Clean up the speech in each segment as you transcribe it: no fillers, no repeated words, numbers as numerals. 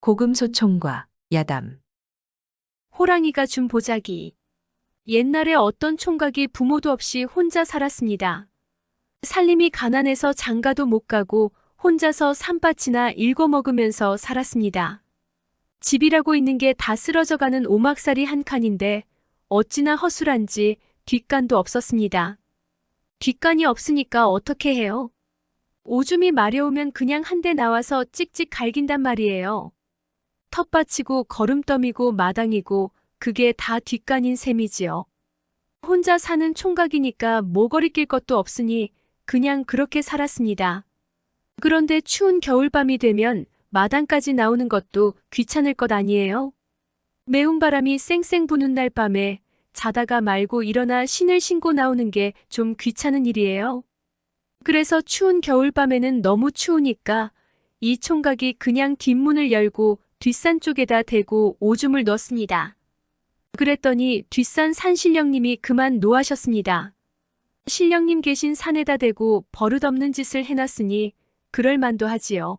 고금소총과 야담. 호랑이가 준 보자기. 옛날에 어떤 총각이 부모도 없이 혼자 살았습니다. 살림이 가난해서 장가도 못 가고 혼자서 산밭이나 일궈먹으면서 살았습니다. 집이라고 있는 게 다 쓰러져가는 오막살이 한 칸인데 어찌나 허술한지 뒷간도 없었습니다. 뒷간이 없으니까 어떻게 해요? 오줌이 마려우면 그냥 한 대 나와서 찍찍 갈긴단 말이에요. 텃밭이고 거름더미고 마당이고 그게 다 뒷간인 셈이지요. 혼자 사는 총각이니까 모거리 낄 것도 없으니 그냥 그렇게 살았습니다. 그런데 추운 겨울밤이 되면 마당까지 나오는 것도 귀찮을 것 아니에요? 매운 바람이 쌩쌩 부는 날 밤에 자다가 말고 일어나 신을 신고 나오는 게 좀 귀찮은 일이에요. 그래서 추운 겨울밤에는 너무 추우니까 이 총각이 그냥 뒷문을 열고 뒷산 쪽에다 대고 오줌을 넣었습니다. 그랬더니 뒷산 산신령님이 그만 노하셨습니다. 신령님 계신 산에다 대고 버릇없는 짓을 해놨으니 그럴 만도 하지요.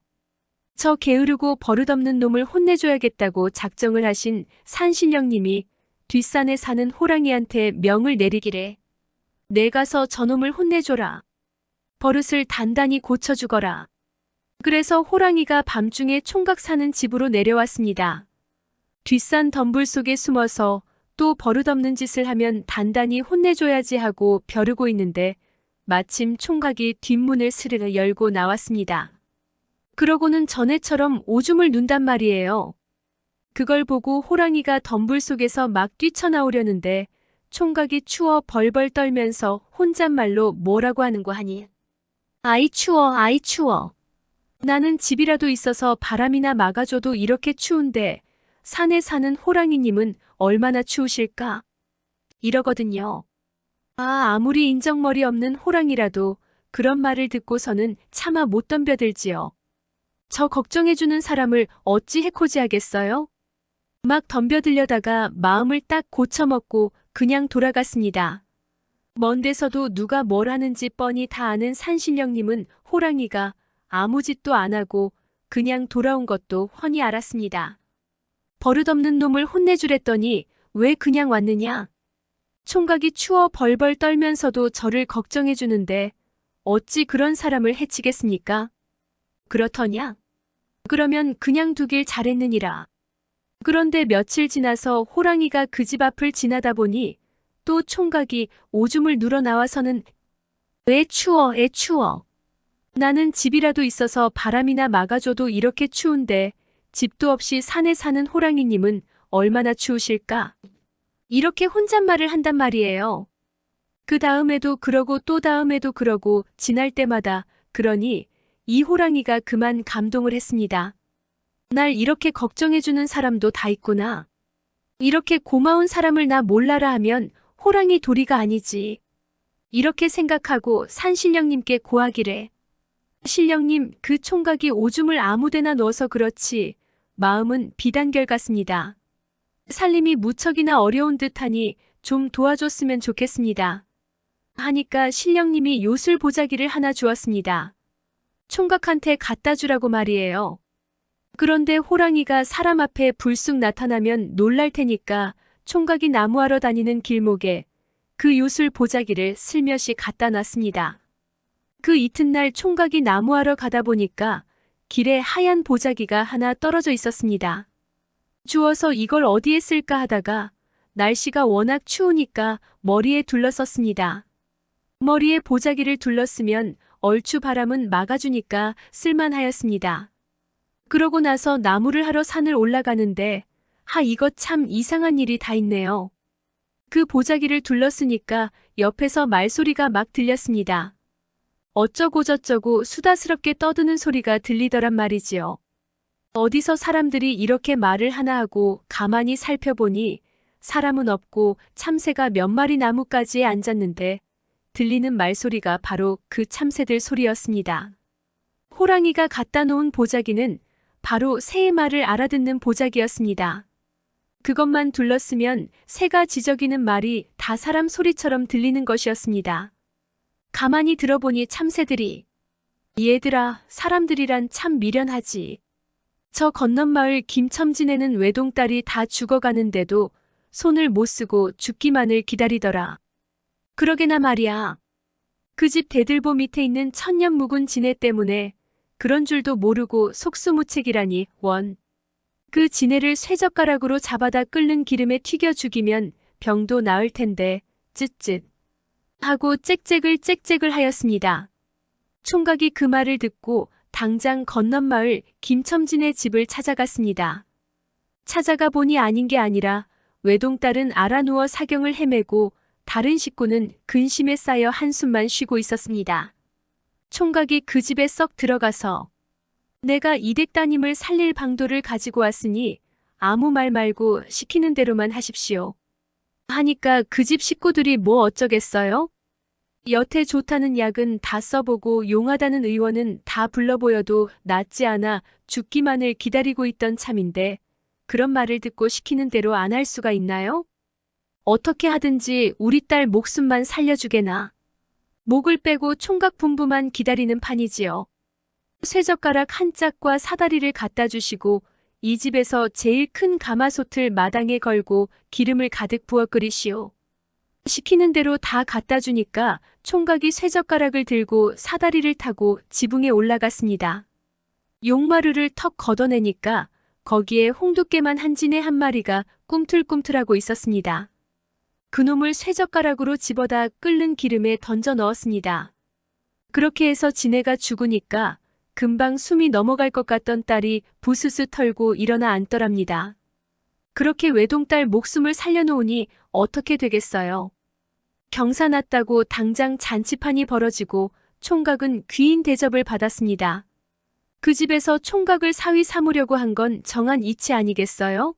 저 게으르고 버릇없는 놈을 혼내줘야겠다고 작정을 하신 산신령님이 뒷산에 사는 호랑이한테 명을 내리기래. 내 가서 저놈을 혼내줘라. 버릇을 단단히 고쳐주거라. 그래서 호랑이가 밤중에 총각 사는 집으로 내려왔습니다. 뒷산 덤불 속에 숨어서 또 버릇없는 짓을 하면 단단히 혼내줘야지 하고 벼르고 있는데 마침 총각이 뒷문을 스르르 열고 나왔습니다. 그러고는 전에처럼 오줌을 눈단 말이에요. 그걸 보고 호랑이가 덤불 속에서 막 뛰쳐나오려는데 총각이 추워 벌벌 떨면서 혼잣말로 뭐라고 하는 거 하니? 아이 추워, 아이 추워. 나는 집이라도 있어서 바람이나 막아줘도 이렇게 추운데 산에 사는 호랑이님은 얼마나 추우실까? 이러거든요. 아무리 인정머리 없는 호랑이라도 그런 말을 듣고서는 차마 못 덤벼들지요. 저 걱정해주는 사람을 어찌 해코지하겠어요? 막 덤벼들려다가 마음을 딱 고쳐먹고 그냥 돌아갔습니다. 먼 데서도 누가 뭘 하는지 뻔히 다 아는 산신령님은 호랑이가 아무 짓도 안 하고 그냥 돌아온 것도 훤히 알았습니다. 버릇없는 놈을 혼내주랬더니 왜 그냥 왔느냐? 총각이 추워 벌벌 떨면서도 저를 걱정해주는데 어찌 그런 사람을 해치겠습니까? 그렇더냐? 그러면 그냥 두길 잘했느니라. 그런데 며칠 지나서 호랑이가 그 집 앞을 지나다 보니 또 총각이 오줌을 누러 나와서는 애 추워, 애 추워. 나는 집이라도 있어서 바람이나 막아줘도 이렇게 추운데 집도 없이 산에 사는 호랑이님은 얼마나 추우실까? 이렇게 혼잣말을 한단 말이에요. 그 다음에도 그러고 또 다음에도 그러고 지날 때마다 그러니 이 호랑이가 그만 감동을 했습니다. 날 이렇게 걱정해주는 사람도 다 있구나. 이렇게 고마운 사람을 나 몰라라 하면 호랑이 도리가 아니지. 이렇게 생각하고 산신령님께 고하기래. 신령님, 그 총각이 오줌을 아무데나 넣어서 그렇지 마음은 비단결 같습니다. 살림이 무척이나 어려운 듯하니 좀 도와줬으면 좋겠습니다. 하니까 신령님이 요술 보자기를 하나 주었습니다. 총각한테 갖다 주라고 말이에요. 그런데 호랑이가 사람 앞에 불쑥 나타나면 놀랄 테니까 총각이 나무하러 다니는 길목에 그 요술 보자기를 슬며시 갖다 놨습니다. 그 이튿날 총각이 나무하러 가다 보니까 길에 하얀 보자기가 하나 떨어져 있었습니다. 주워서 이걸 어디에 쓸까 하다가 날씨가 워낙 추우니까 머리에 둘러썼습니다. 머리에 보자기를 둘러쓰면 얼추 바람은 막아주니까 쓸만하였습니다. 그러고 나서 나무를 하러 산을 올라가는데 이거 참 이상한 일이 다 있네요. 그 보자기를 둘러쓰니까 옆에서 말소리가 막 들렸습니다. 어쩌고저쩌고 수다스럽게 떠드는 소리가 들리더란 말이지요. 어디서 사람들이 이렇게 말을 하나 하고 가만히 살펴보니 사람은 없고 참새가 몇 마리 나뭇가지에 앉았는데 들리는 말소리가 바로 그 참새들 소리였습니다. 호랑이가 갖다 놓은 보자기는 바로 새의 말을 알아듣는 보자기였습니다. 그것만 둘러쓰면 새가 지저귀는 말이 다 사람 소리처럼 들리는 것이었습니다. 가만히 들어보니 참새들이 얘들아, 사람들이란 참 미련하지. 저 건넌 마을 김첨지네는 외동딸이 다 죽어가는데도 손을 못 쓰고 죽기만을 기다리더라. 그러게나 말이야. 그 집 대들보 밑에 있는 천년 묵은 지네 때문에 그런 줄도 모르고 속수무책이라니 원. 그 지네를 쇠젓가락으로 잡아다 끓는 기름에 튀겨 죽이면 병도 나을 텐데 쯧쯧 하고 짹짹을 하였습니다. 총각이 그 말을 듣고 당장 건넌 마을 김첨진의 집을 찾아갔습니다. 찾아가 보니 아닌 게 아니라 외동딸은 알아누워 사경을 헤매고 다른 식구는 근심에 쌓여 한숨만 쉬고 있었습니다. 총각이 그 집에 썩 들어가서 내가 이댁 따님을 살릴 방도를 가지고 왔으니 아무 말 말고 시키는 대로만 하십시오. 하니까 그 집 식구들이 뭐 어쩌겠어요? 여태 좋다는 약은 다 써보고 용하다는 의원은 다 불러보여도 낫지 않아 죽기만을 기다리고 있던 참인데 그런 말을 듣고 시키는 대로 안 할 수가 있나요? 어떻게 하든지 우리 딸 목숨만 살려주게나. 목을 빼고 총각 분부만 기다리는 판이지요. 쇠젓가락 한 짝과 사다리를 갖다 주시고 이 집에서 제일 큰 가마솥을 마당에 걸고 기름을 가득 부어 끓이시오. 시키는 대로 다 갖다 주니까 총각이 쇠젓가락을 들고 사다리를 타고 지붕에 올라갔습니다. 용마루를 턱 걷어내니까 거기에 홍두깨만 한 지네 한 마리가 꿈틀꿈틀하고 있었습니다. 그놈을 쇠젓가락으로 집어다 끓는 기름에 던져 넣었습니다. 그렇게 해서 지네가 죽으니까 금방 숨이 넘어갈 것 같던 딸이 부스스 털고 일어나 앉더랍니다. 그렇게 외동딸 목숨을 살려놓으니 어떻게 되겠어요? 경사 났다고 당장 잔치판이 벌어지고 총각은 귀인 대접을 받았습니다. 그 집에서 총각을 사위 삼으려고 한 건 정한 이치 아니겠어요?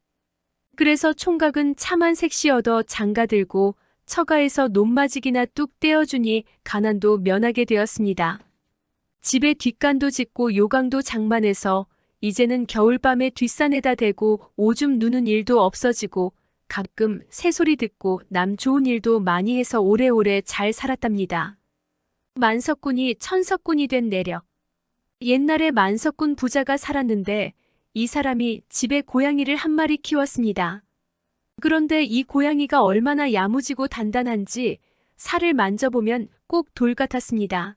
그래서 총각은 참한 색시 얻어 장가들고 처가에서 논마직이나 뚝 떼어주니 가난도 면하게 되었습니다. 집에 뒷간도 짓고 요강도 장만해서 이제는 겨울밤에 뒷산에다 대고 오줌 누는 일도 없어지고 가끔 새소리 듣고 남 좋은 일도 많이 해서 오래오래 잘 살았답니다. 만석군이 천석군이 된 내력. 옛날에 만석군 부자가 살았는데 이 사람이 집에 고양이를 한 마리 키웠습니다. 그런데 이 고양이가 얼마나 야무지고 단단한지 살을 만져보면 꼭 돌 같았습니다.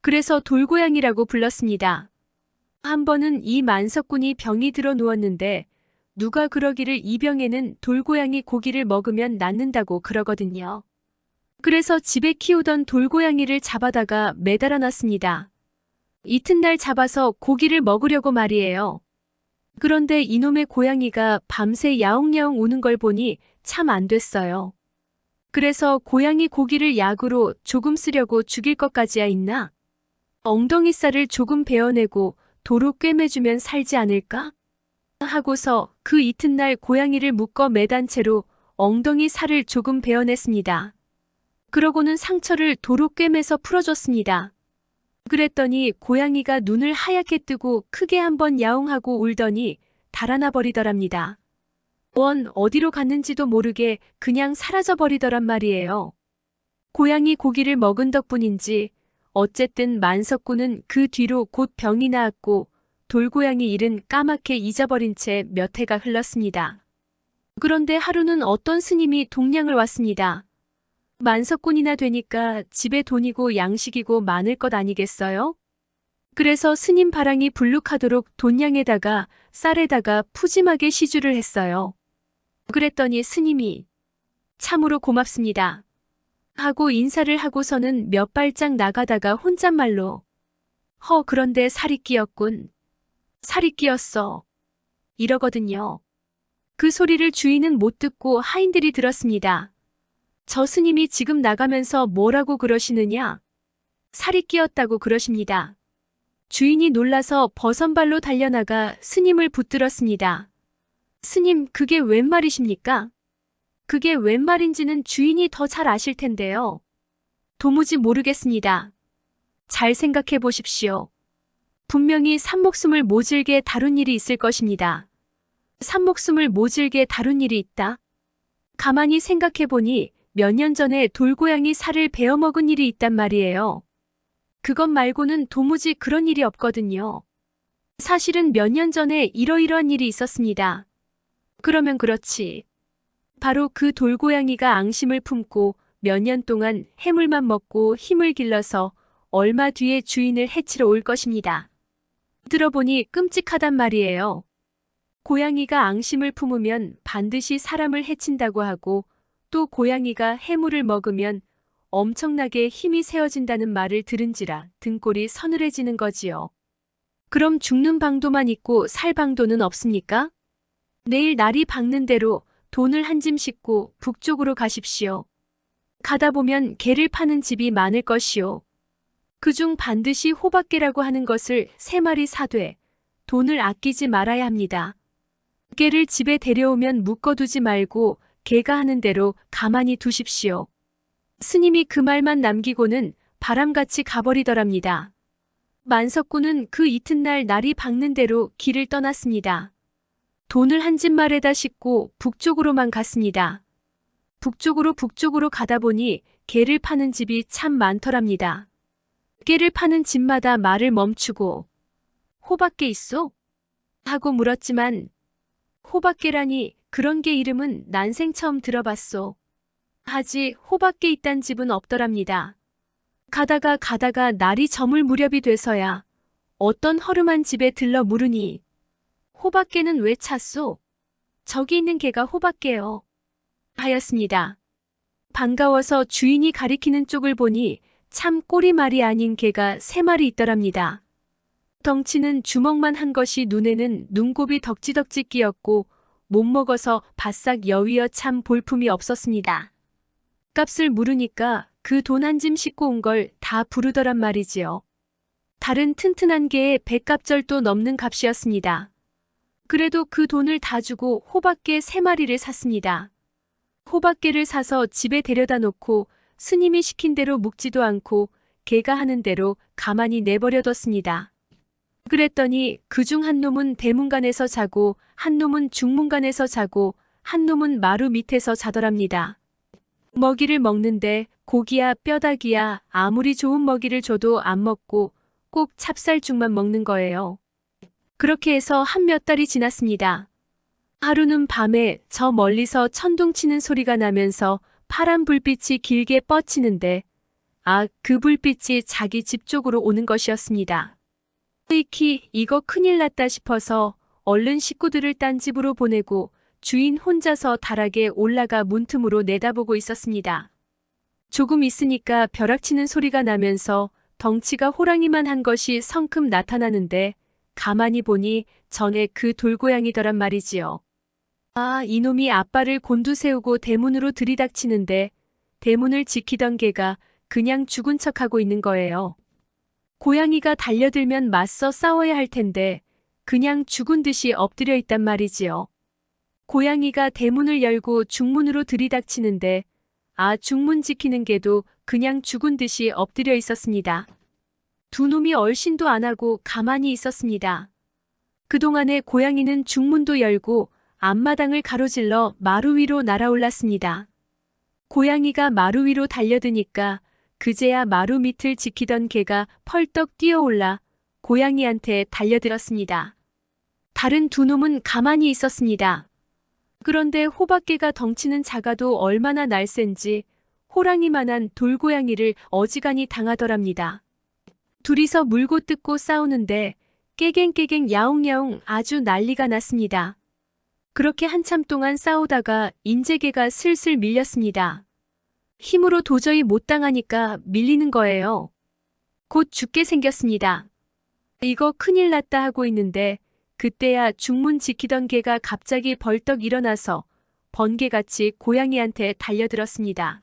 그래서 돌고양이라고 불렀습니다. 한 번은 이 만석군이 병이 들어 누웠는데 누가 그러기를 이 병에는 돌고양이 고기를 먹으면 낫는다고 그러거든요. 그래서 집에 키우던 돌고양이를 잡아다가 매달아 놨습니다. 이튿날 잡아서 고기를 먹으려고 말이에요. 그런데 이놈의 고양이가 밤새 야옹야옹 우는 걸 보니 참 안 됐어요. 그래서 고양이 고기를 약으로 조금 쓰려고 죽일 것까지야 있나? 엉덩이 살을 조금 베어내고 도로 꿰매주면 살지 않을까? 하고서 그 이튿날 고양이를 묶어 매단 채로 엉덩이 살을 조금 베어냈습니다. 그러고는 상처를 도로 꿰매서 풀어줬습니다. 그랬더니 고양이가 눈을 하얗게 뜨고 크게 한번 야옹하고 울더니 달아나 버리더랍니다. 원 어디로 갔는지도 모르게 그냥 사라져 버리더란 말이에요. 고양이 고기를 먹은 덕분인지 어쨌든 만석군은 그 뒤로 곧 병이 나았고 돌고양이 일은 까맣게 잊어버린 채 몇 해가 흘렀습니다. 그런데 하루는 어떤 스님이 동량을 왔습니다. 만석군이나 되니까 집에 돈이고 양식이고 많을 것 아니겠어요? 그래서 스님 바랑이 불룩하도록 돈량에다가 쌀에다가 푸짐하게 시주를 했어요. 그랬더니 스님이 참으로 고맙습니다 하고 인사를 하고서는 몇 발짝 나가다가 혼잣말로 그런데 살이 끼었군. 살이 끼었어. 이러거든요. 그 소리를 주인은 못 듣고 하인들이 들었습니다. 저 스님이 지금 나가면서 뭐라고 그러시느냐? 살이 끼었다고 그러십니다. 주인이 놀라서 버선발로 달려나가 스님을 붙들었습니다. 스님, 그게 웬 말이십니까? 그게 웬 말인지는 주인이 더 잘 아실 텐데요. 도무지 모르겠습니다. 잘 생각해 보십시오. 분명히 산목숨을 모질게 다룬 일이 있을 것입니다. 산목숨을 모질게 다룬 일이 있다? 가만히 생각해 보니 몇 년 전에 돌고양이 살을 베어먹은 일이 있단 말이에요. 그것 말고는 도무지 그런 일이 없거든요. 사실은 몇 년 전에 이러이러한 일이 있었습니다. 그러면 그렇지. 바로 그 돌고양이가 앙심을 품고 몇 년 동안 해물만 먹고 힘을 길러서 얼마 뒤에 주인을 해치러 올 것입니다. 들어보니 끔찍하단 말이에요. 고양이가 앙심을 품으면 반드시 사람을 해친다고 하고 또 고양이가 해물을 먹으면 엄청나게 힘이 세어진다는 말을 들은지라 등골이 서늘해지는 거지요. 그럼 죽는 방도만 있고 살 방도는 없습니까? 내일 날이 밝는 대로 돈을 한 짐 싣고 북쪽으로 가십시오. 가다 보면 개를 파는 집이 많을 것이요. 그중 반드시 호박개라고 하는 것을 3마리 사되 돈을 아끼지 말아야 합니다. 개를 집에 데려오면 묶어두지 말고 개가 하는 대로 가만히 두십시오. 스님이 그 말만 남기고는 바람같이 가버리더랍니다. 만석군은 그 이튿날 날이 밝는 대로 길을 떠났습니다. 돈을 한 짐말에다 싣고 북쪽으로만 갔습니다. 북쪽으로 가다 보니 개를 파는 집이 참 많더랍니다. 개를 파는 집마다 말을 멈추고 호박개 있소? 하고 물었지만 호박개라니 그런 개 이름은 난생 처음 들어봤소. 하지 호박개 있단 집은 없더랍니다. 가다가 날이 저물 무렵이 돼서야 어떤 허름한 집에 들러 물으니 호박개는 왜 찾소? 저기 있는 개가 호박개요. 하였습니다. 반가워서 주인이 가리키는 쪽을 보니 참 꼬리말이 아닌 개가 3마리 있더랍니다. 덩치는 주먹만 한 것이 눈에는 눈곱이 덕지덕지 끼었고 못 먹어서 바싹 여위어 참 볼품이 없었습니다. 값을 물으니까 그 돈 한 짐 싣고 온 걸 다 부르더란 말이지요. 다른 튼튼한 개의 100갑절도 넘는 값이었습니다. 그래도 그 돈을 다 주고 호박개 3마리를 샀습니다. 호박개를 사서 집에 데려다 놓고 스님이 시킨 대로 묵지도 않고 개가 하는 대로 가만히 내버려뒀습니다. 그랬더니 그중 한 놈은 대문간에서 자고 한 놈은 중문간에서 자고 한 놈은 마루 밑에서 자더랍니다. 먹이를 먹는데 고기야 뼈다귀야 아무리 좋은 먹이를 줘도 안 먹고 꼭 찹쌀죽만 먹는 거예요. 그렇게 해서 한 몇 달이 지났습니다. 하루는 밤에 저 멀리서 천둥 치는 소리가 나면서 파란 불빛이 길게 뻗치는데 그 불빛이 자기 집 쪽으로 오는 것이었습니다. 익히 이거 큰일 났다 싶어서 얼른 식구들을 딴 집으로 보내고 주인 혼자서 다락에 올라가 문틈으로 내다보고 있었습니다. 조금 있으니까 벼락치는 소리가 나면서 덩치가 호랑이만 한 것이 성큼 나타나는데 가만히 보니 전에 그 돌고양이더란 말이지요. 이놈이 아빠를 곤두세우고 대문으로 들이닥치는데 대문을 지키던 개가 그냥 죽은 척하고 있는 거예요. 고양이가 달려들면 맞서 싸워야 할 텐데 그냥 죽은 듯이 엎드려 있단 말이지요. 고양이가 대문을 열고 중문으로 들이닥치는데 중문 지키는 개도 그냥 죽은 듯이 엎드려 있었습니다. 두 놈이 얼씬도 안 하고 가만히 있었습니다. 그동안에 고양이는 중문도 열고 앞마당을 가로질러 마루 위로 날아올랐습니다. 고양이가 마루 위로 달려드니까 그제야 마루 밑을 지키던 개가 펄떡 뛰어올라 고양이한테 달려들었습니다. 다른 두 놈은 가만히 있었습니다. 그런데 호박개가 덩치는 작아도 얼마나 날쌘지 호랑이만한 돌고양이를 어지간히 당하더랍니다. 둘이서 물고 뜯고 싸우는데 깨갱깨갱 야옹야옹 아주 난리가 났습니다. 그렇게 한참 동안 싸우다가 인제개가 슬슬 밀렸습니다. 힘으로 도저히 못 당하니까 밀리는 거예요. 곧 죽게 생겼습니다. 이거 큰일 났다 하고 있는데 그때야 중문 지키던 개가 갑자기 벌떡 일어나서 번개같이 고양이한테 달려들었습니다.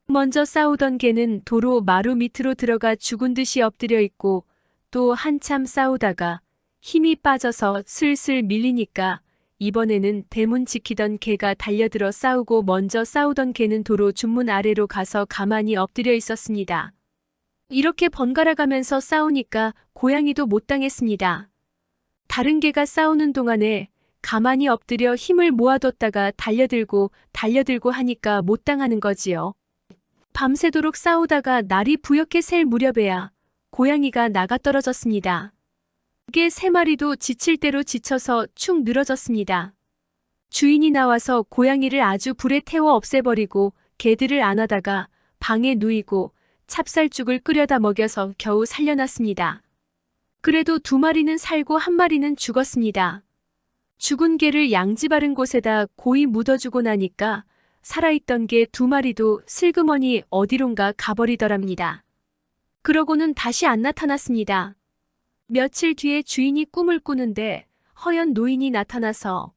먼저 싸우던 개는 도로 마루 밑으로 들어가 죽은 듯이 엎드려 있고 또 한참 싸우다가 힘이 빠져서 슬슬 밀리니까 이번에는 대문 지키던 개가 달려들어 싸우고 먼저 싸우던 개는 도로 중문 아래로 가서 가만히 엎드려 있었습니다. 이렇게 번갈아 가면서 싸우니까 고양이도 못 당했습니다. 다른 개가 싸우는 동안에 가만히 엎드려 힘을 모아뒀다가 달려들고 하니까 못 당하는 거지요. 밤새도록 싸우다가 날이 부옇게 셀 무렵에야 고양이가 나가 떨어졌습니다. 개 3마리도 지칠 대로 지쳐서 축 늘어졌습니다. 주인이 나와서 고양이를 아주 불에 태워 없애버리고 개들을 안아다가 방에 누이고 찹쌀죽을 끓여다 먹여서 겨우 살려놨습니다. 그래도 2마리는 살고 1마리는 죽었습니다. 죽은 개를 양지 바른 곳에다 고이 묻어주고 나니까 살아있던 개 2마리도 슬그머니 어디론가 가버리더랍니다. 그러고는 다시 안 나타났습니다. 며칠 뒤에 주인이 꿈을 꾸는데 허연 노인이 나타나서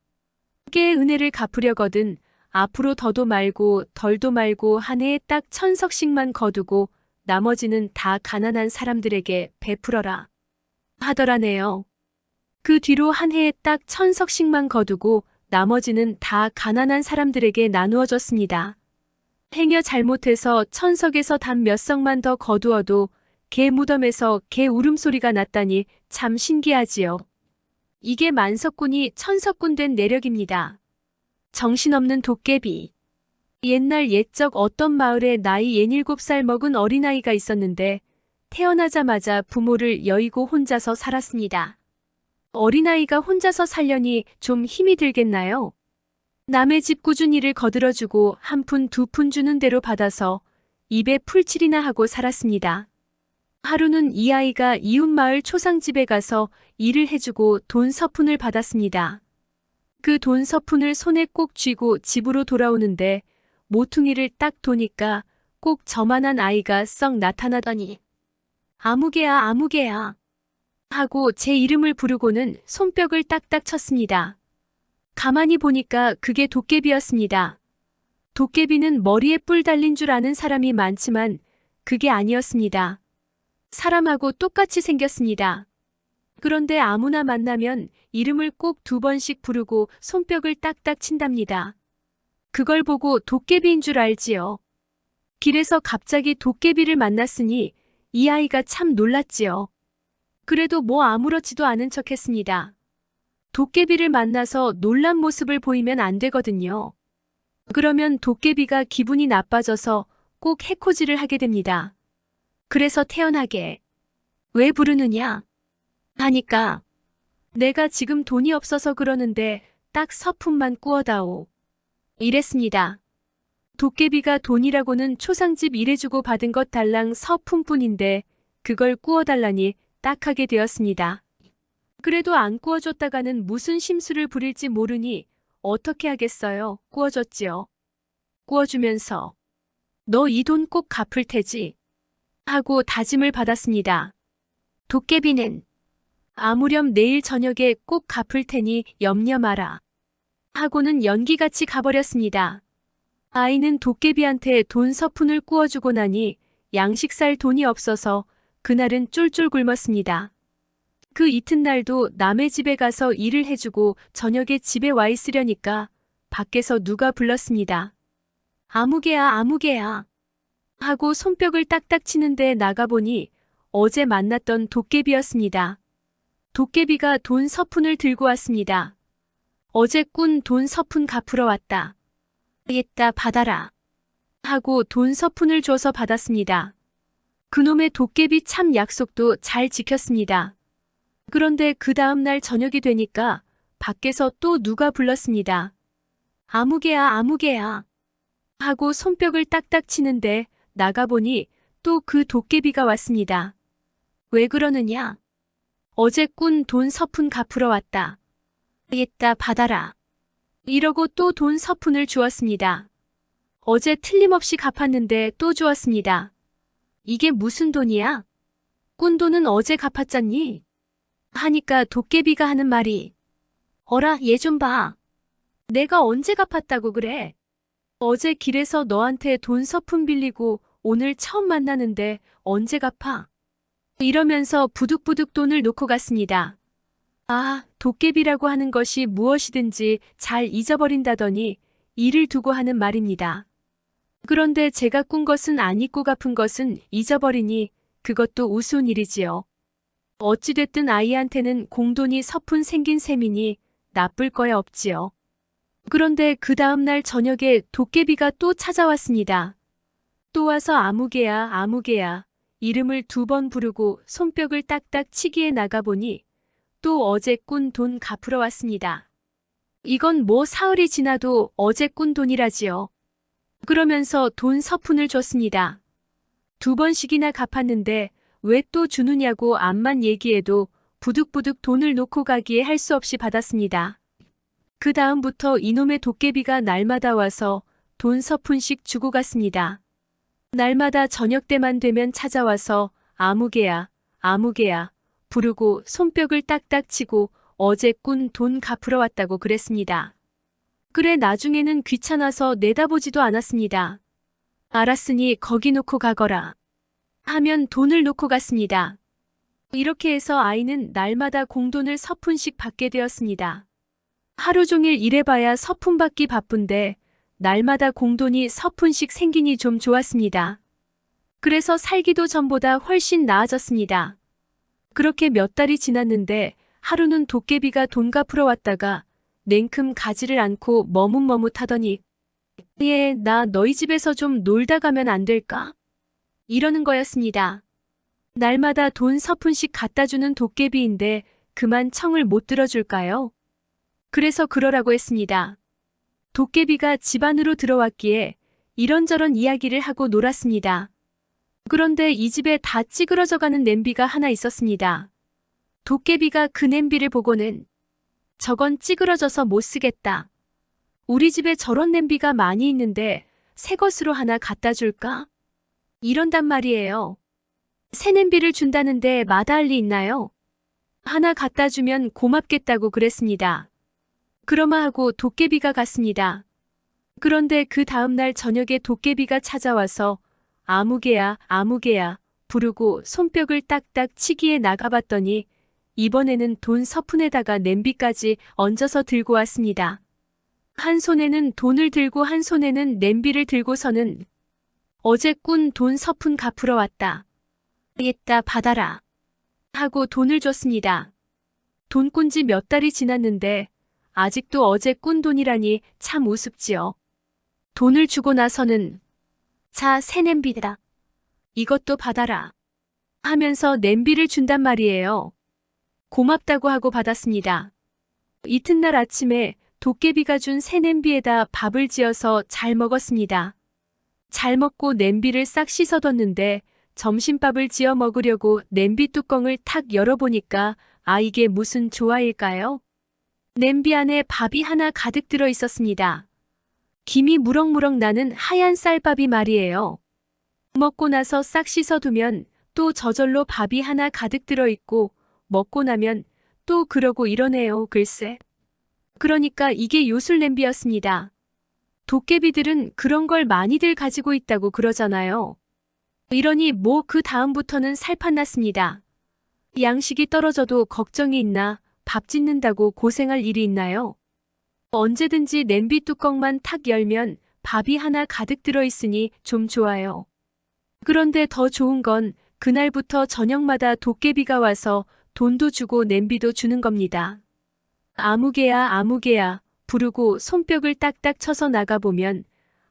개의 은혜를 갚으려거든 앞으로 더도 말고 덜도 말고 한 해에 딱 1000석씩만 거두고 나머지는 다 가난한 사람들에게 베풀어라 하더라네요. 그 뒤로 한 해에 딱 1000석씩만 거두고 나머지는 다 가난한 사람들에게 나누어 줬습니다. 행여 잘못해서 1000석에서 단 몇 석만 더 거두어도 개 무덤에서 개 울음소리가 났다니 참 신기하지요. 이게 만석군이 1000석군 된 내력입니다. 정신없는 도깨비. 옛날 옛적 어떤 마을에 나이 67살 먹은 어린아이가 있었는데 태어나자마자 부모를 여의고 혼자서 살았습니다. 어린아이가 혼자서 살려니 좀 힘이 들겠나요? 남의 집 꾸준히를 거들어주고 1푼 2푼 주는 대로 받아서 입에 풀칠이나 하고 살았습니다. 하루는 이 아이가 이웃마을 초상집에 가서 일을 해주고 돈 10푼을 받았습니다. 그 돈 10푼을 손에 꼭 쥐고 집으로 돌아오는데 모퉁이를 딱 도니까 꼭 저만한 아이가 썩 나타나더니 아무개야 아무개야 하고 제 이름을 부르고는 손뼉을 딱딱 쳤습니다. 가만히 보니까 그게 도깨비였습니다. 도깨비는 머리에 뿔 달린 줄 아는 사람이 많지만 그게 아니었습니다. 사람하고 똑같이 생겼습니다. 그런데 아무나 만나면 이름을 꼭 2번씩 부르고 손뼉을 딱딱 친답니다. 그걸 보고 도깨비인 줄 알지요. 길에서 갑자기 도깨비를 만났으니 이 아이가 참 놀랐지요. 그래도 뭐 아무렇지도 않은 척 했습니다. 도깨비를 만나서 놀란 모습을 보이면 안 되거든요. 그러면 도깨비가 기분이 나빠져서 꼭 해코지를 하게 됩니다. 그래서 태연하게 왜 부르느냐 하니까 내가 지금 돈이 없어서 그러는데 딱 10푼만 꾸어다오 이랬습니다. 도깨비가 돈이라고는 초상집 일해주고 받은 것 달랑 10푼뿐인데 그걸 꾸어달라니 딱하게 되었습니다. 그래도 안 꾸어줬다가는 무슨 심수를 부릴지 모르니 어떻게 하겠어요. 꾸어줬지요. 꾸어주면서 너 이 돈 꼭 갚을 테지 하고 다짐을 받았습니다. 도깨비는 아무렴 내일 저녁에 꼭 갚을 테니 염려 마라 하고는 연기같이 가버렸습니다. 아이는 도깨비한테 돈 10푼을 꾸어주고 나니 양식 살 돈이 없어서 그날은 쫄쫄 굶었습니다. 그 이튿날도 남의 집에 가서 일을 해주고 저녁에 집에 와 있으려니까 밖에서 누가 불렀습니다. 아무개야 아무개야 하고 손뼉을 딱딱 치는데 나가보니 어제 만났던 도깨비였습니다. 도깨비가 돈 10푼을 들고 왔습니다. 어제 꾼 돈 10푼 갚으러 왔다. 얘따 받아라 하고 돈 10푼을 줘서 받았습니다. 그놈의 도깨비 참 약속도 잘 지켰습니다. 그런데 그 다음날 저녁이 되니까 밖에서 또 누가 불렀습니다. 아무개야 아무개야 하고 손뼉을 딱딱 치는데 나가보니 또 그 도깨비가 왔습니다. 왜 그러느냐? 어제 꾼 돈 10푼 갚으러 왔다. 얘따 받아라. 이러고 또 돈 10푼을 주었습니다. 어제 틀림없이 갚았는데 또 주었습니다. 이게 무슨 돈이야? 꾼 돈은 어제 갚았잖니? 하니까 도깨비가 하는 말이 어라 얘 좀 봐. 내가 언제 갚았다고 그래? 어제 길에서 너한테 돈 10푼 빌리고 오늘 처음 만나는데 언제 갚아? 이러면서 부득부득 돈을 놓고 갔습니다. 아, 도깨비라고 하는 것이 무엇이든지 잘 잊어버린다더니 이를 두고 하는 말입니다. 그런데 제가 꾼 것은 안 잊고 갚은 것은 잊어버리니 그것도 우스운 일이지요. 어찌됐든 아이한테는 공돈이 10푼 생긴 셈이니 나쁠 거야 없지요. 그런데 그 다음날 저녁에 도깨비가 또 찾아왔습니다. 또 와서 아무개야 아무개야 이름을 2번 부르고 손뼉을 딱딱 치기에 나가보니 또 어제 꾼 돈 갚으러 왔습니다. 이건 뭐 사흘이 지나도 어제 꾼 돈이라지요. 그러면서 돈 서푼을 줬습니다. 2번씩이나 갚았는데 왜 또 주느냐고 암만 얘기해도 부득부득 돈을 놓고 가기에 할 수 없이 받았습니다. 그 다음부터 이놈의 도깨비가 날마다 와서 돈 서푼씩 주고 갔습니다. 날마다 저녁 때만 되면 찾아와서 아무개야, 아무개야 부르고 손뼉을 딱딱 치고 어제 꾼 돈 갚으러 왔다고 그랬습니다. 그래 나중에는 귀찮아서 내다보지도 않았습니다. 알았으니 거기 놓고 가거라 하면 돈을 놓고 갔습니다. 이렇게 해서 아이는 날마다 공돈을 서푼씩 받게 되었습니다. 하루 종일 일해봐야 서푼 받기 바쁜데 날마다 공돈이 서푼씩 생기니 좀 좋았습니다. 그래서 살기도 전보다 훨씬 나아졌습니다. 그렇게 몇 달이 지났는데 하루는 도깨비가 돈 갚으러 왔다가 냉큼 가지를 않고 머뭇머뭇하더니 예, 나 너희 집에서 좀 놀다 가면 안 될까? 이러는 거였습니다. 날마다 돈 서푼씩 갖다 주는 도깨비인데 그만 청을 못 들어줄까요? 그래서 그러라고 했습니다. 도깨비가 집 안으로 들어왔기에 이런저런 이야기를 하고 놀았습니다. 그런데 이 집에 다 찌그러져가는 냄비가 하나 있었습니다. 도깨비가 그 냄비를 보고는 저건 찌그러져서 못 쓰겠다. 우리 집에 저런 냄비가 많이 있는데 새 것으로 하나 갖다 줄까? 이런단 말이에요. 새 냄비를 준다는데 마다할 리 있나요? 하나 갖다 주면 고맙겠다고 그랬습니다. 그러마 하고 도깨비가 갔습니다. 그런데 그 다음날 저녁에 도깨비가 찾아와서 아무개야, 아무개야 부르고 손뼉을 딱딱 치기에 나가봤더니 이번에는 돈 서푼에다가 냄비까지 얹어서 들고 왔습니다. 한 손에는 돈을 들고 한 손에는 냄비를 들고서는 어제 꾼 돈 서푼 갚으러 왔다. 있다 받아라 하고 돈을 줬습니다. 돈 꾼 지 몇 달이 지났는데 아직도 어제 꾼 돈이라니 참 우습지요. 돈을 주고 나서는 자, 새 냄비다. 이것도 받아라 하면서 냄비를 준단 말이에요. 고맙다고 하고 받았습니다. 이튿날 아침에 도깨비가 준 새 냄비에다 밥을 지어서 잘 먹었습니다. 잘 먹고 냄비를 싹 씻어뒀는데 점심밥을 지어 먹으려고 냄비 뚜껑을 탁 열어보니까 아 이게 무슨 조화일까요? 냄비 안에 밥이 하나 가득 들어 있었습니다. 김이 무럭무럭 나는 하얀 쌀밥이 말이에요. 먹고 나서 싹 씻어두면 또 저절로 밥이 하나 가득 들어 있고 먹고 나면 또 그러고 이러네요. 글쎄. 그러니까 이게 요술 냄비였습니다. 도깨비들은 그런 걸 많이들 가지고 있다고 그러잖아요. 이러니 뭐 그 다음부터는 살판 났습니다. 양식이 떨어져도 걱정이 있나 밥 짓는다고 고생할 일이 있나요? 언제든지 냄비 뚜껑만 탁 열면 밥이 하나 가득 들어있으니 좀 좋아요. 그런데 더 좋은 건 그날부터 저녁마다 도깨비가 와서 돈도 주고 냄비도 주는 겁니다. 아무개야 아무개야 부르고 손뼉을 딱딱 쳐서 나가보면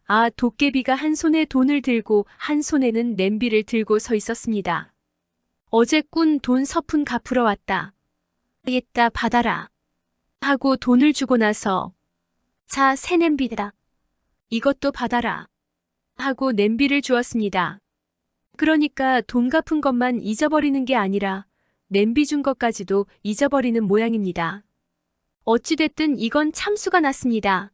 아 도깨비가 한 손에 돈을 들고 한 손에는 냄비를 들고 서 있었습니다. 어제 꾼 돈 서푼 갚으러 왔다. 있다 받아라 하고 돈을 주고 나서 자 새 냄비다. 이것도 받아라 하고 냄비를 주었습니다. 그러니까 돈 갚은 것만 잊어버리는 게 아니라 냄비 준 것까지도 잊어버리는 모양입니다. 어찌됐든 이건 참수가 났습니다.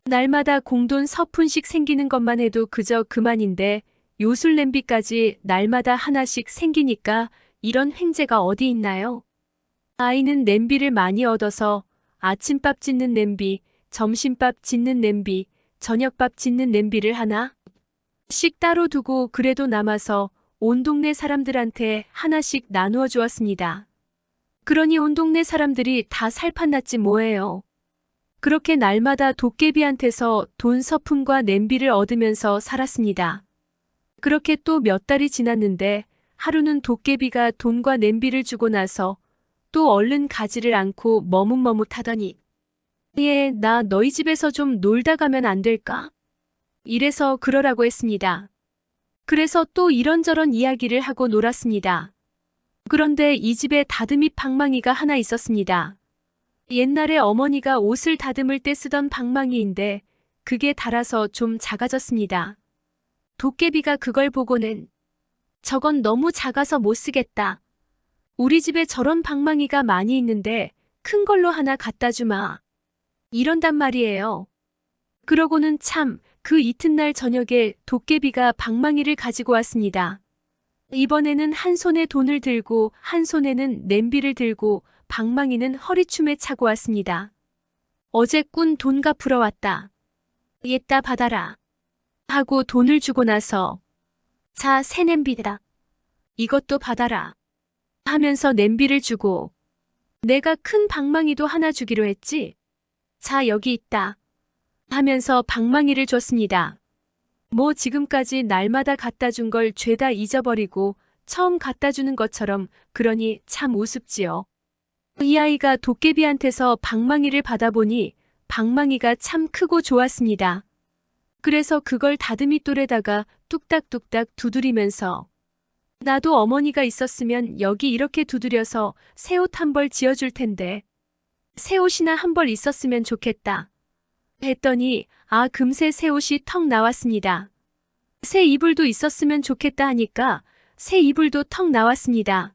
날마다 공돈 서푼씩 생기는 것만 해도 그저 그만인데 요술 냄비까지 날마다 하나씩 생기니까 이런 횡재가 어디 있나요? 아이는 냄비를 많이 얻어서 아침밥 짓는 냄비, 점심밥 짓는 냄비, 저녁밥 짓는 냄비를 하나씩 따로 두고 그래도 남아서 온 동네 사람들한테 하나씩 나누어 주었습니다. 그러니 온 동네 사람들이 다 살판났지 뭐예요. 그렇게 날마다 도깨비한테서 돈 서푼과 냄비를 얻으면서 살았습니다. 그렇게 또 몇 달이 지났는데 하루는 도깨비가 돈과 냄비를 주고 나서 또 얼른 가지를 않고 머뭇머뭇하더니 예, 나 너희 집에서 좀 놀다 가면 안 될까? 이래서 그러라고 했습니다. 그래서 또 이런저런 이야기를 하고 놀았습니다. 그런데 이 집에 다듬이 방망이가 하나 있었습니다. 옛날에 어머니가 옷을 다듬을 때 쓰던 방망이인데 그게 닳아서 좀 작아졌습니다. 도깨비가 그걸 보고는 저건 너무 작아서 못 쓰겠다. 우리 집에 저런 방망이가 많이 있는데 큰 걸로 하나 갖다 주마. 이런단 말이에요. 그러고는 참 그 이튿날 저녁에 도깨비가 방망이를 가지고 왔습니다. 이번에는 한 손에 돈을 들고 한 손에는 냄비를 들고 방망이는 허리춤에 차고 왔습니다. 어제 꾼 돈 갚으러 왔다. 옛다 받아라. 하고 돈을 주고 나서 자, 새 냄비다. 이것도 받아라. 하면서 냄비를 주고 내가 큰 방망이도 하나 주기로 했지. 자, 여기 있다. 하면서 방망이를 줬습니다. 뭐 지금까지 날마다 갖다 준 걸 죄다 잊어버리고 처음 갖다 주는 것처럼 그러니 참 우습지요. 이 아이가 도깨비한테서 방망이를 받아보니 방망이가 참 크고 좋았습니다. 그래서 그걸 다듬이 돌에다가 뚝딱뚝딱 두드리면서 나도 어머니가 있었으면 여기 이렇게 두드려서 새 옷 한 벌 지어줄 텐데 새 옷이나 한 벌 있었으면 좋겠다. 했더니 금세 새 옷이 턱 나왔습니다. 새 이불도 있었으면 좋겠다 하니까 새 이불도 턱 나왔습니다.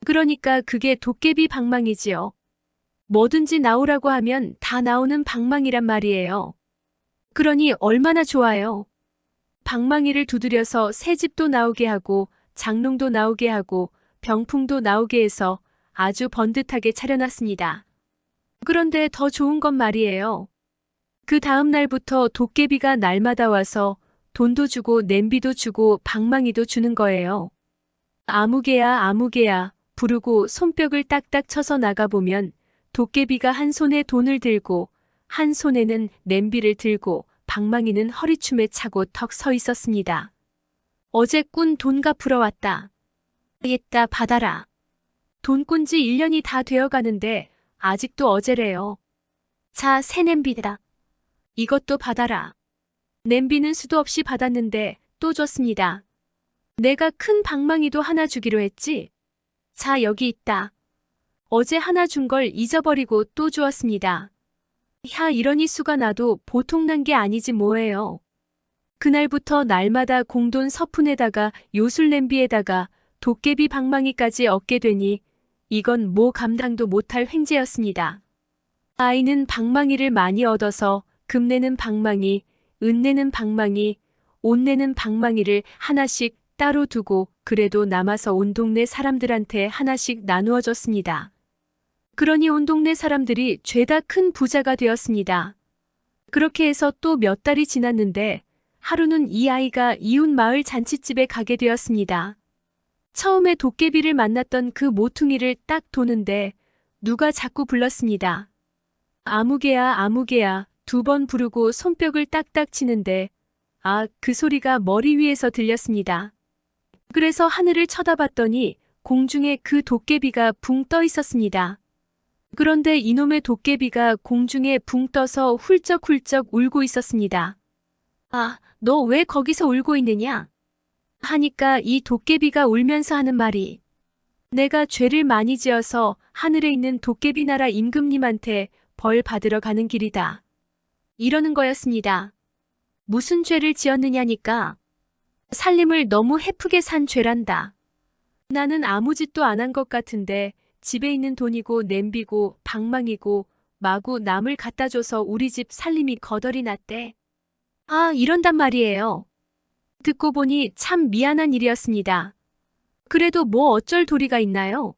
그러니까 그게 도깨비 방망이지요. 뭐든지 나오라고 하면 다 나오는 방망이란 말이에요. 그러니 얼마나 좋아요. 방망이를 두드려서 새 집도 나오게 하고 장롱도 나오게 하고 병풍도 나오게 해서 아주 번듯하게 차려놨습니다. 그런데 더 좋은 건 말이에요. 그 다음 날부터 도깨비가 날마다 와서 돈도 주고 냄비도 주고 방망이도 주는 거예요. 아무개야 아무개야 부르고 손뼉을 딱딱 쳐서 나가보면 도깨비가 한 손에 돈을 들고 한 손에는 냄비를 들고 방망이는 허리춤에 차고 턱 서 있었습니다. 어제 꾼 돈 갚으러 왔다. 옛다 받아라. 돈 꾼 지 1년이 다 되어가는데 아직도 어제래요. 자, 새 냄비다. 이것도 받아라. 냄비는 수도 없이 받았는데 또 줬습니다. 내가 큰 방망이도 하나 주기로 했지. 자, 여기 있다. 어제 하나 준 걸 잊어버리고 또 주었습니다. 이러니 수가 나도 보통 난 게 아니지 뭐예요. 그날부터 날마다 공돈 서푼에다가 요술 냄비에다가 도깨비 방망이까지 얻게 되니 이건 뭐 감당도 못할 횡재였습니다. 아이는 방망이를 많이 얻어서 금 내는 방망이, 은 내는 방망이, 옷 내는 방망이를 하나씩 따로 두고 그래도 남아서 온 동네 사람들한테 하나씩 나누어 줬습니다. 그러니 온 동네 사람들이 죄다 큰 부자가 되었습니다. 그렇게 해서 또 몇 달이 지났는데 하루는 이 아이가 이웃 마을 잔칫집에 가게 되었습니다. 처음에 도깨비를 만났던 그 모퉁이를 딱 도는데 누가 자꾸 불렀습니다. 아무개야 아무개야 두 번 부르고 손뼉을 딱딱 치는데 그 소리가 머리 위에서 들렸습니다. 그래서 하늘을 쳐다봤더니 공중에 그 도깨비가 붕 떠 있었습니다. 그런데 이놈의 도깨비가 공중에 붕 떠서 훌쩍훌쩍 울고 있었습니다. 너 왜 거기서 울고 있느냐? 하니까 이 도깨비가 울면서 하는 말이 내가 죄를 많이 지어서 하늘에 있는 도깨비 나라 임금님한테 벌 받으러 가는 길이다. 이러는 거였습니다. 무슨 죄를 지었느냐니까 살림을 너무 헤프게 산 죄란다. 나는 아무 짓도 안 한 것 같은데 집에 있는 돈이고 냄비고 방망이고 마구 남을 갖다 줘서 우리 집 살림이 거덜이 났대. 이런단 말이에요. 듣고 보니 참 미안한 일이었습니다. 그래도 뭐 어쩔 도리가 있나요?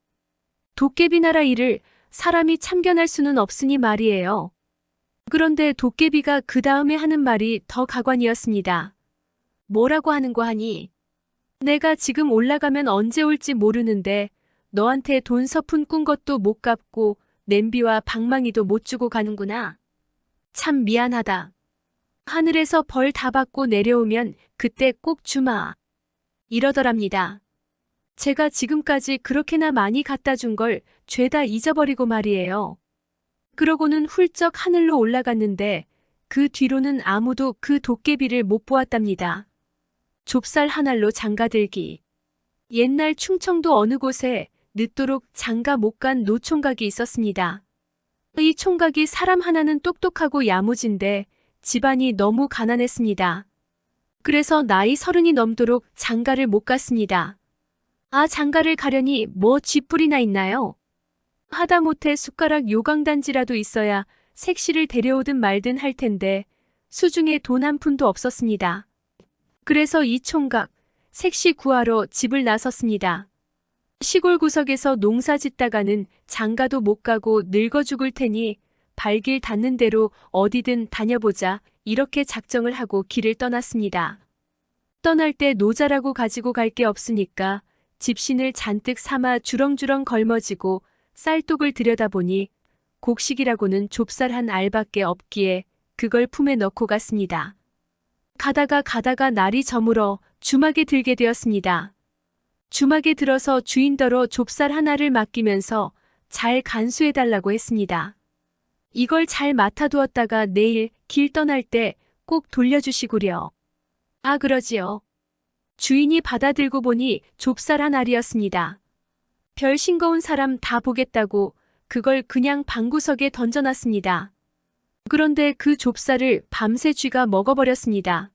도깨비 나라 일을 사람이 참견할 수는 없으니 말이에요. 그런데 도깨비가 그 다음에 하는 말이 더 가관이었습니다. 뭐라고 하는 거 하니? 내가 지금 올라가면 언제 올지 모르는데 너한테 돈 서푼 꾼 것도 못 갚고 냄비와 방망이도 못 주고 가는구나. 참 미안하다. 하늘에서 벌 다 받고 내려오면 그때 꼭 주마. 이러더랍니다. 제가 지금까지 그렇게나 많이 갖다 준 걸 죄다 잊어버리고 말이에요. 그러고는 훌쩍 하늘로 올라갔는데 그 뒤로는 아무도 그 도깨비를 못 보았답니다. 좁쌀 한 알로 장가들기. 옛날 충청도 어느 곳에 늦도록 장가 못 간 노총각이 있었습니다. 이 총각이 사람 하나는 똑똑하고 야무진데 집안이 너무 가난했습니다. 그래서 나이 30이 넘도록 장가를 못 갔습니다. 아, 장가를 가려니 뭐 쥐뿔이나 있나요? 하다못해 숟가락 요강단지라도 있어야 색시를 데려오든 말든 할 텐데 수중에 돈 한 푼도 없었습니다. 그래서 이 총각, 색시 구하러 집을 나섰습니다. 시골 구석에서 농사 짓다가는 장가도 못 가고 늙어 죽을 테니 발길 닿는 대로 어디든 다녀보자 이렇게 작정을 하고 길을 떠났습니다. 떠날 때 노자라고 가지고 갈 게 없으니까 집신을 잔뜩 삼아 주렁주렁 걸머지고 쌀독을 들여다보니 곡식이라고는 좁쌀 한 알밖에 없기에 그걸 품에 넣고 갔습니다. 가다가 날이 저물어 주막에 들게 되었습니다. 주막에 들어서 주인더러 좁쌀 하나를 맡기면서 잘 간수해달라고 했습니다. 이걸 잘 맡아두었다가 내일 길 떠날 때 꼭 돌려주시구려. 아, 그러지요. 주인이 받아들고 보니 좁쌀 한 알이었습니다. 별 싱거운 사람 다 보겠다고 그걸 그냥 방구석에 던져놨습니다. 그런데 그 좁쌀을 밤새 쥐가 먹어버렸습니다.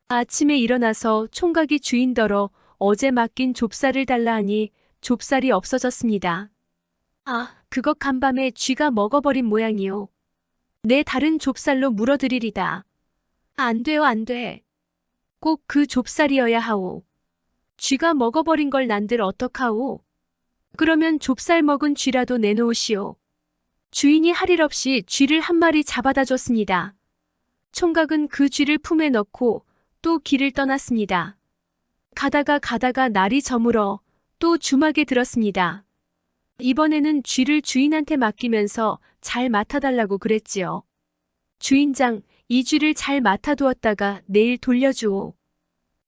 아침에 일어나서 총각이 주인더러 어제 맡긴 좁쌀을 달라 하니 좁쌀이 없어졌습니다. 아, 그것 간밤에 쥐가 먹어버린 모양이요. 내 다른 좁쌀로 물어드리리다. 안 돼요, 안 돼. 꼭 그 좁쌀이어야 하오. 쥐가 먹어버린 걸 난들 어떡하오. 그러면 좁쌀 먹은 쥐라도 내놓으시오. 주인이 할 일 없이 쥐를 한 마리 잡아다 줬습니다. 총각은 그 쥐를 품에 넣고 또 길을 떠났습니다. 가다가 날이 저물어 또 주막에 들었습니다. 이번에는 쥐를 주인한테 맡기면서 잘 맡아달라고 그랬지요. 주인장, 이 쥐를 잘 맡아두었다가 내일 돌려주오.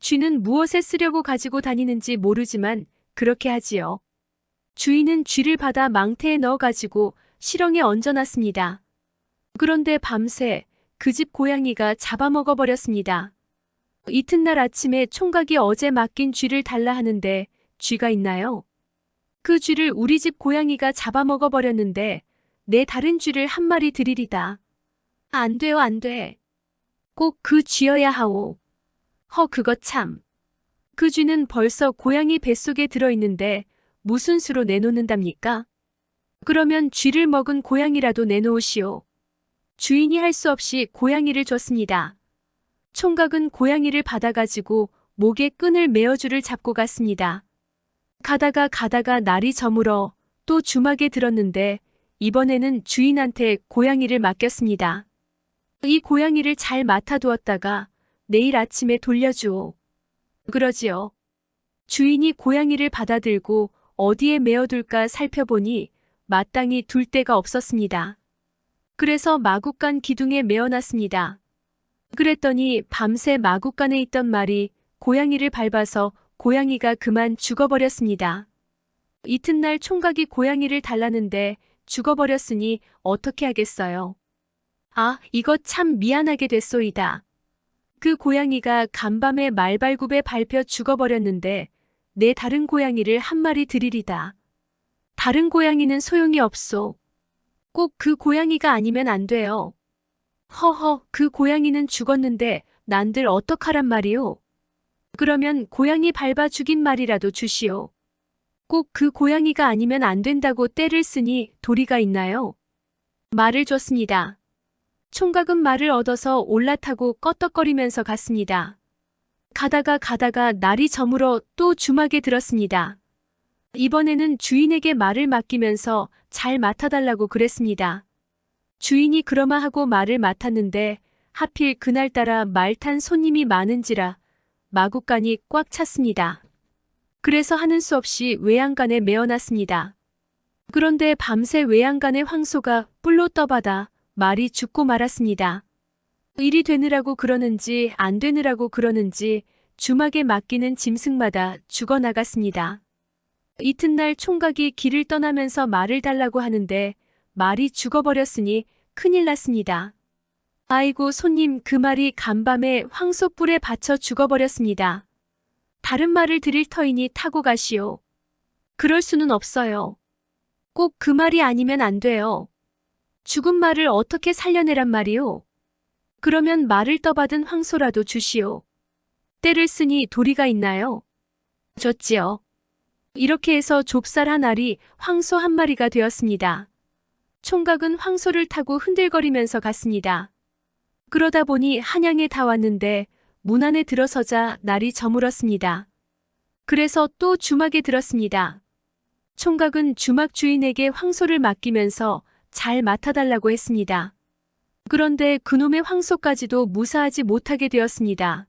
쥐는 무엇에 쓰려고 가지고 다니는지 모르지만 그렇게 하지요. 주인은 쥐를 받아 망태에 넣어가지고 실렁에 얹어놨습니다. 그런데 밤새 그 집 고양이가 잡아먹어버렸습니다. 이튿날 아침에 총각이 어제 맡긴 쥐를 달라 하는데 쥐가 있나요? 그 쥐를 우리 집 고양이가 잡아먹어버렸는데 내 다른 쥐를 한 마리 드리리다. 안 돼요, 안 돼. 꼭 그 쥐여야 하오. 그거 참. 그 쥐는 벌써 고양이 뱃속에 들어있는데 무슨 수로 내놓는답니까? 그러면 쥐를 먹은 고양이라도 내놓으시오. 주인이 할 수 없이 고양이를 줬습니다. 총각은 고양이를 받아가지고 목에 끈을 메어 줄을 잡고 갔습니다. 가다가 날이 저물어 또 주막에 들었는데 이번에는 주인한테 고양이를 맡겼습니다. 이 고양이를 잘 맡아두었다가 내일 아침에 돌려주오. 그러지요. 주인이 고양이를 받아들고 어디에 메어둘까 살펴보니 마땅히 둘 데가 없었습니다. 그래서 마구간 기둥에 메어놨습니다. 그랬더니 밤새 마구간에 있던 말이 고양이를 밟아서 고양이가 그만 죽어버렸습니다. 이튿날 총각이 고양이를 달라는데 죽어버렸으니 어떻게 하겠어요. 아, 이거 참 미안하게 됐소이다. 그 고양이가 간밤에 말발굽에 밟혀 죽어버렸는데 내 다른 고양이를 한 마리 드리리다. 다른 고양이는 소용이 없소. 꼭 그 고양이가 아니면 안 돼요. 그 고양이는 죽었는데 난들 어떡하란 말이오. 그러면 고양이 밟아 죽인 말이라도 주시오. 꼭 그 고양이가 아니면 안 된다고 떼를 쓰니 도리가 있나요? 말을 줬습니다. 총각은 말을 얻어서 올라타고 껐덕거리면서 갔습니다. 가다가 날이 저물어 또 주막에 들었습니다. 이번에는 주인에게 말을 맡기면서 잘 맡아달라고 그랬습니다. 주인이 그러마 하고 말을 맡았는데 하필 그날따라 말 탄 손님이 많은지라 마구간이 꽉 찼습니다. 그래서 하는 수 없이 외양간에 메어놨습니다. 그런데 밤새 외양간의 황소가 뿔로 떠받아 말이 죽고 말았습니다. 일이 되느라고 그러는지 안 되느라고 그러는지 주막에 맡기는 짐승마다 죽어나갔습니다. 이튿날 총각이 길을 떠나면서 말을 달라고 하는데 말이 죽어버렸으니 큰일 났습니다. 아이고 손님, 그 말이 간밤에 황소뿔에 받쳐 죽어버렸습니다. 다른 말을 드릴 터이니 타고 가시오. 그럴 수는 없어요. 꼭 그 말이 아니면 안 돼요. 죽은 말을 어떻게 살려내란 말이오? 그러면 말을 떠받은 황소라도 주시오. 때를 쓰니 도리가 있나요? 줬지요. 이렇게 해서 좁쌀 한 알이 황소 한 마리가 되었습니다. 총각은 황소를 타고 흔들거리면서 갔습니다. 그러다 보니 한양에 다 왔는데 문 안에 들어서자 날이 저물었습니다. 그래서 또 주막에 들었습니다. 총각은 주막 주인에게 황소를 맡기면서 잘 맡아달라고 했습니다. 그런데 그놈의 황소까지도 무사하지 못하게 되었습니다.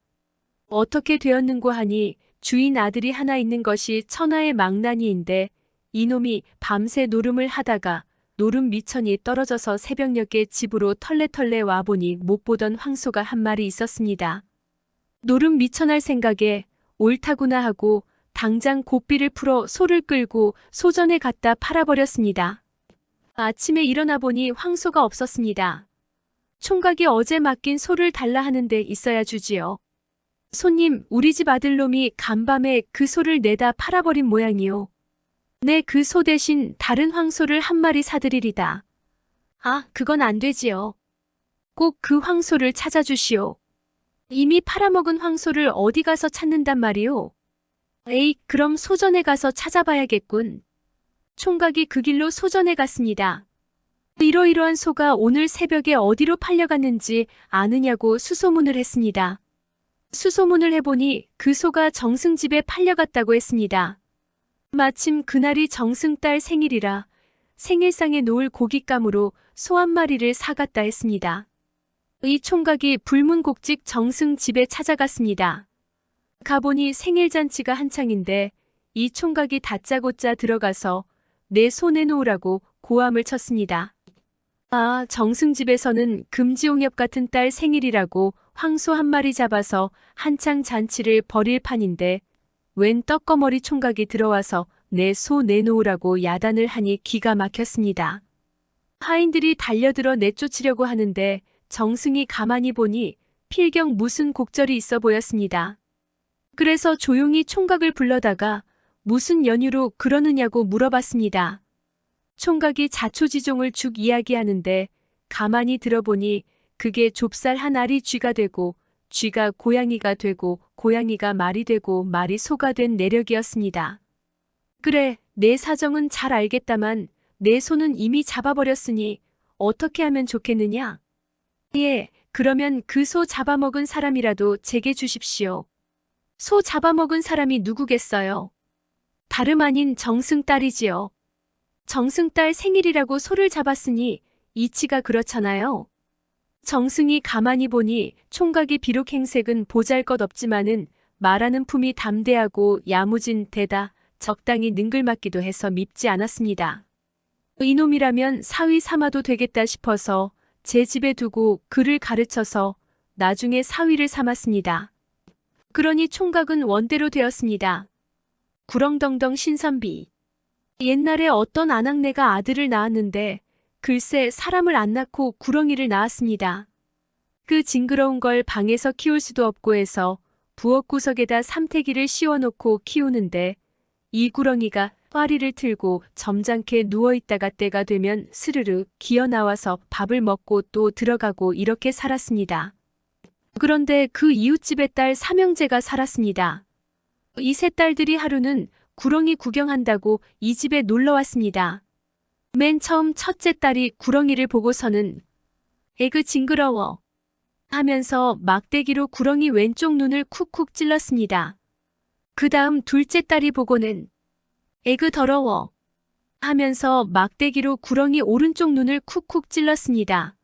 어떻게 되었는고 하니 주인 아들이 하나 있는 것이 천하의 망나니인데 이놈이 밤새 노름을 하다가 노름 미천이 떨어져서 새벽녘에 집으로 털레털레 와보니 못 보던 황소가 한 마리 있었습니다. 노름 미천할 생각에 옳다구나 하고 당장 고삐를 풀어 소를 끌고 소전에 갖다 팔아버렸습니다. 아침에 일어나 보니 황소가 없었습니다. 총각이 어제 맡긴 소를 달라 하는데 있어야 주지요. 손님, 우리 집 아들놈이 간밤에 그 소를 내다 팔아버린 모양이요. 네, 그 소 대신 다른 황소를 한 마리 사드리리다. 아, 그건 안 되지요. 꼭 그 황소를 찾아주시오. 이미 팔아먹은 황소를 어디 가서 찾는단 말이오. 에이, 그럼 소전에 가서 찾아봐야겠군. 총각이 그 길로 소전에 갔습니다. 이러이러한 소가 오늘 새벽에 어디로 팔려갔는지 아느냐고 수소문을 했습니다. 수소문을 해보니 그 소가 정승집에 팔려갔다고 했습니다. 마침 그날이 정승딸 생일이라 생일상에 놓을 고깃감으로 소 한 마리를 사갔다 했습니다. 이 총각이 불문곡직 정승집에 찾아갔습니다. 가보니 생일잔치가 한창인데 이 총각이 다짜고짜 들어가서 내 소 내놓으라고 고함을 쳤습니다. 아, 정승집에서는 금지홍엽 같은 딸 생일이라고 황소 한 마리 잡아서 한창 잔치를 벌일 판인데 웬 떡거머리 총각이 들어와서 내 소 내놓으라고 야단을 하니 기가 막혔습니다. 하인들이 달려들어 내쫓으려고 하는데 정승이 가만히 보니 필경 무슨 곡절이 있어 보였습니다. 그래서 조용히 총각을 불러다가 무슨 연유로 그러느냐고 물어봤습니다. 총각이 자초지종을 쭉 이야기하는데 가만히 들어보니 그게 좁쌀 한 알이 쥐가 되고 쥐가 고양이가 되고 고양이가 말이 되고 말이 소가 된 내력이었습니다. 그래, 내 사정은 잘 알겠다만 내 소는 이미 잡아버렸으니 어떻게 하면 좋겠느냐? 예, 그러면 그 소 잡아먹은 사람이라도 제게 주십시오. 소 잡아먹은 사람이 누구겠어요? 다름 아닌 정승딸이지요. 정승딸 생일이라고 소를 잡았으니 이치가 그렇잖아요. 정승이 가만히 보니 총각이 비록 행색은 보잘것없지만은 말하는 품이 담대하고 야무진 데다 적당히 능글맞기도 해서 밉지 않았습니다. 이놈이라면 사위 삼아도 되겠다 싶어서 제 집에 두고 그를 가르쳐서 나중에 사위를 삼았습니다. 그러니 총각은 원대로 되었습니다. 구렁덩덩 신선비. 옛날에 어떤 아낙네가 아들을 낳았는데 글쎄 사람을 안 낳고 구렁이를 낳았습니다. 그 징그러운 걸 방에서 키울 수도 없고 해서 부엌구석에다 삼태기를 씌워놓고 키우는데 이 구렁이가 파리를 틀고 점잖게 누워있다가 때가 되면 스르르 기어나와서 밥을 먹고 또 들어가고 이렇게 살았습니다. 그런데 그 이웃집의 딸 삼형제가 살았습니다. 이 세 딸들이 하루는 구렁이 구경한다고 이 집에 놀러 왔습니다. 맨 처음 첫째 딸이 구렁이를 보고서는 에그 징그러워 하면서 막대기로 구렁이 왼쪽 눈을 쿡쿡 찔렀습니다. 그 다음 둘째 딸이 보고는 에그 더러워 하면서 막대기로 구렁이 오른쪽 눈을 쿡쿡 찔렀습니다.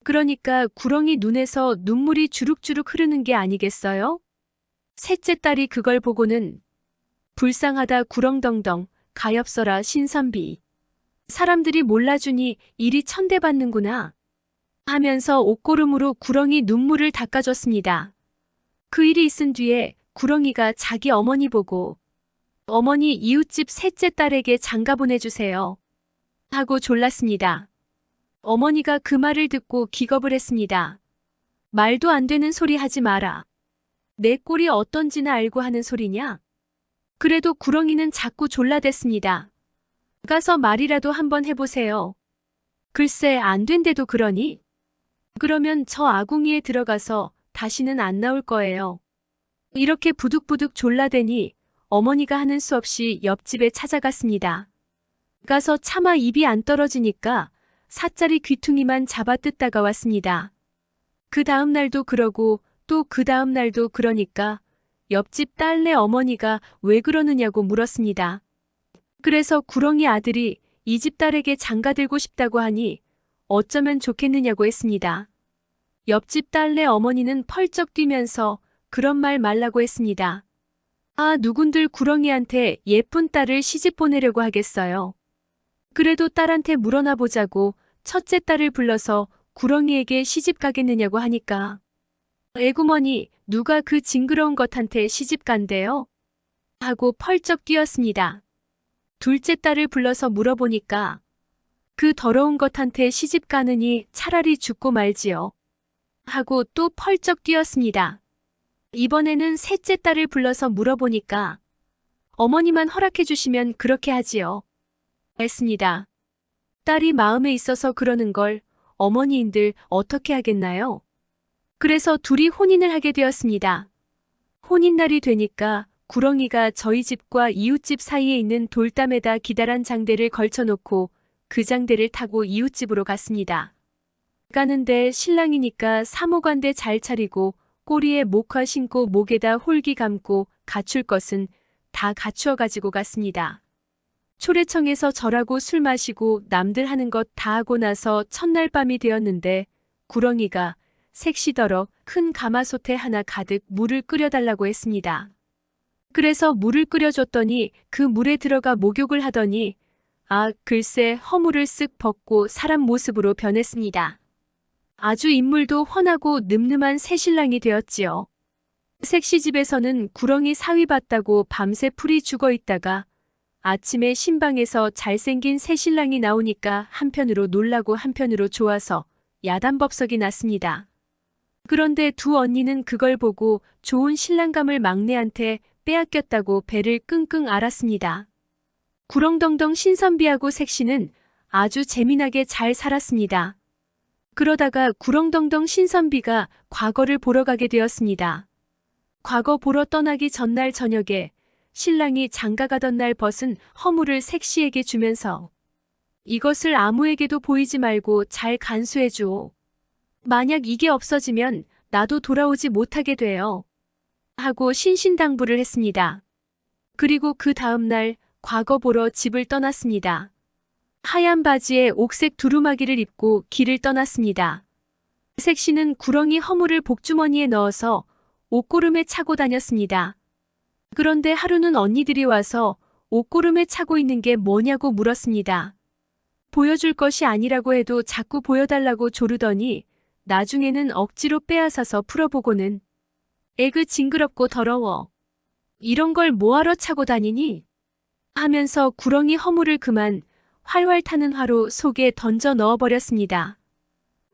그러니까 구렁이 눈에서 눈물이 주룩주룩 흐르는 게 아니겠어요? 셋째 딸이 그걸 보고는 불쌍하다 구렁덩덩 가엾어라 신선비. 사람들이 몰라주니 일이 천대받는구나 하면서 옷고름으로 구렁이 눈물을 닦아줬습니다. 그 일이 있은 뒤에 구렁이가 자기 어머니 보고 어머니 이웃집 셋째 딸에게 장가 보내주세요 하고 졸랐습니다. 어머니가 그 말을 듣고 기겁을 했습니다. 말도 안 되는 소리 하지 마라. 내 꼴이 어떤지나 알고 하는 소리냐? 그래도 구렁이는 자꾸 졸라댔습니다. 가서 말이라도 한번 해보세요. 글쎄 안 된대도 그러니? 그러면 저 아궁이에 들어가서 다시는 안 나올 거예요. 이렇게 부득부득 졸라대니 어머니가 하는 수 없이 옆집에 찾아갔습니다. 가서 차마 입이 안 떨어지니까 사짜리 귀퉁이만 잡아 뜯다가 왔습니다. 그 다음 날도 그러고 또 그 다음 날도 그러니까 옆집 딸네 어머니가 왜 그러느냐고 물었습니다. 그래서 구렁이 아들이 이 집 딸에게 장가들고 싶다고 하니 어쩌면 좋겠느냐고 했습니다. 옆집 딸네 어머니는 펄쩍 뛰면서 그런 말 말라고 했습니다. 아, 누군들 구렁이한테 예쁜 딸을 시집 보내려고 하겠어요. 그래도 딸한테 물어나 보자고 첫째 딸을 불러서 구렁이에게 시집 가겠느냐고 하니까 에구머니 누가 그 징그러운 것한테 시집 간대요? 하고 펄쩍 뛰었습니다. 둘째 딸을 불러서 물어보니까 그 더러운 것한테 시집 가느니 차라리 죽고 말지요. 하고 또 펄쩍 뛰었습니다. 이번에는 셋째 딸을 불러서 물어보니까 어머니만 허락해 주시면 그렇게 하지요. 했습니다. 딸이 마음에 있어서 그러는 걸 어머니인들 어떻게 하겠나요? 그래서 둘이 혼인을 하게 되었습니다. 혼인날이 되니까 구렁이가 저희 집과 이웃집 사이에 있는 돌담에다 기다란 장대를 걸쳐놓고 그 장대를 타고 이웃집으로 갔습니다. 가는데 신랑이니까 사모관대 잘 차리고 꼬리에 목화 신고 목에다 홀기 감고 갖출 것은 다 갖추어 가지고 갔습니다. 초래청에서 절하고 술 마시고 남들 하는 것 다 하고 나서 첫날 밤이 되었는데 구렁이가 색시더러 큰 가마솥에 하나 가득 물을 끓여달라고 했습니다. 그래서 물을 끓여줬더니 그 물에 들어가 목욕을 하더니 글쎄 허물을 쓱 벗고 사람 모습으로 변했습니다. 아주 인물도 훤하고 늠름한 새신랑이 되었지요. 색시집에서는 구렁이 사위 봤다고 밤새 풀이 죽어 있다가 아침에 신방에서 잘생긴 새신랑이 나오니까 한편으로 놀라고 한편으로 좋아서 야단법석이 났습니다. 그런데 두 언니는 그걸 보고 좋은 신랑감을 막내한테 빼앗겼다고 배를 끙끙 앓았습니다. 구렁덩덩 신선비하고 색시는 아주 재미나게 잘 살았습니다. 그러다가 구렁덩덩 신선비가 과거를 보러 가게 되었습니다. 과거 보러 떠나기 전날 저녁에 신랑이 장가가던 날 벗은 허물을 색시에게 주면서 이것을 아무에게도 보이지 말고 잘 간수해줘. 만약 이게 없어지면 나도 돌아오지 못하게 돼요. 하고 신신당부를 했습니다. 그리고 그 다음 날 과거 보러 집을 떠났습니다. 하얀 바지에 옥색 두루마기를 입고 길을 떠났습니다. 색시는 구렁이 허물을 복주머니에 넣어서 옷고름에 차고 다녔습니다. 그런데 하루는 언니들이 와서 옷고름에 차고 있는 게 뭐냐고 물었습니다. 보여줄 것이 아니라고 해도 자꾸 보여달라고 조르더니 나중에는 억지로 빼앗아서 풀어보고는 에그 징그럽고 더러워. 이런 걸 뭐하러 차고 다니니? 하면서 구렁이 허물을 그만 활활 타는 화로 속에 던져 넣어버렸습니다.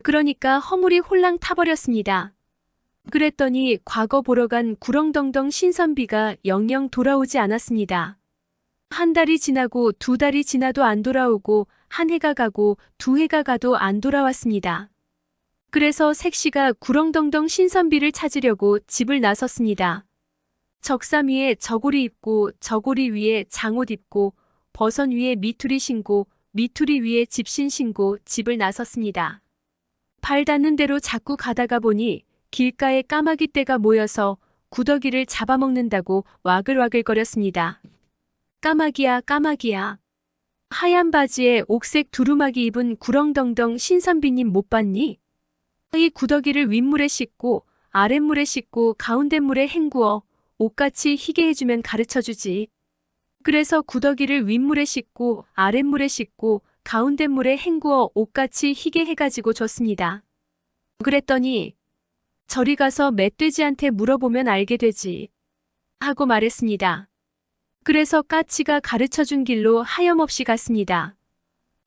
그러니까 허물이 홀랑 타버렸습니다. 그랬더니 과거 보러 간 구렁덩덩 신선비가 영영 돌아오지 않았습니다. 한 달이 지나고 두 달이 지나도 안 돌아오고 한 해가 가고 두 해가 가도 안 돌아왔습니다. 그래서 색시가 구렁덩덩 신선비를 찾으려고 집을 나섰습니다. 적삼 위에 저고리 입고 저고리 위에 장옷 입고 버선 위에 미투리 신고 미투리 위에 집신 신고 집을 나섰습니다. 발 닿는 대로 자꾸 가다가 보니 길가에 까마귀 떼가 모여서 구더기를 잡아먹는다고 와글와글거렸습니다. 까마귀야 까마귀야. 하얀 바지에 옥색 두루마기 입은 구렁덩덩 신선비님 못 봤니? 이 구더기를 윗물에 씻고 아랫물에 씻고 가운데물에 헹구어 옷같이 희게 해주면 가르쳐주지. 그래서 구더기를 윗물에 씻고 아랫물에 씻고 가운데물에 헹구어 옷같이 희게 해가지고 줬습니다. 그랬더니 저리 가서 멧돼지한테 물어보면 알게 되지. 하고 말했습니다. 그래서 까치가 가르쳐준 길로 하염없이 갔습니다.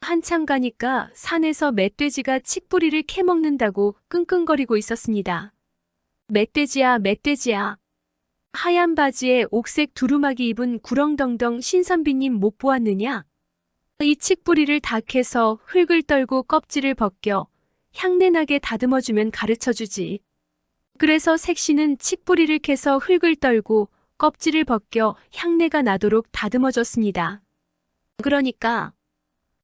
한참 가니까 산에서 멧돼지가 칡뿌리를 캐먹는다고 끙끙거리고 있었습니다. 멧돼지야 멧돼지야. 하얀 바지에 옥색 두루마기 입은 구렁덩덩 신선비님 못 보았느냐? 이 칡뿌리를 다 캐서 흙을 떨고 껍질을 벗겨 향내나게 다듬어주면 가르쳐주지. 그래서 색시는 칡뿌리를 캐서 흙을 떨고 껍질을 벗겨 향내가 나도록 다듬어줬습니다. 그러니까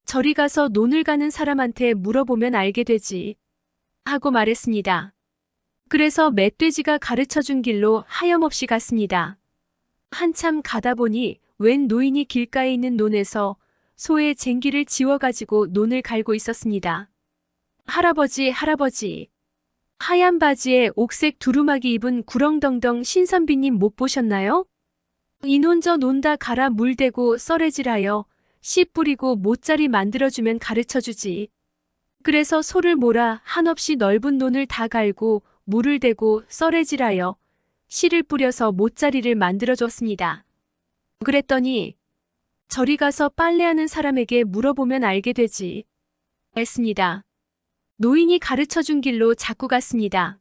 저리 가서 논을 가는 사람한테 물어보면 알게 되지. 하고 말했습니다. 그래서 멧돼지가 가르쳐준 길로 하염없이 갔습니다. 한참 가다 보니 웬 노인이 길가에 있는 논에서 소의 쟁기를 지워가지고 논을 갈고 있었습니다. 할아버지, 할아버지. 하얀 바지에 옥색 두루마기 입은 구렁덩덩 신선비님 못 보셨나요? 이 논 저 논 다 갈아 물대고 썰애질하여 씨 뿌리고 모짜리 만들어주면 가르쳐주지. 그래서 소를 몰아 한없이 넓은 논을 다 갈고 물을 대고 썰애질하여 씨를 뿌려서 모짜리를 만들어줬습니다. 그랬더니 저리 가서 빨래하는 사람에게 물어보면 알게 되지. 했습니다. 노인이 가르쳐준 길로 자꾸 갔습니다.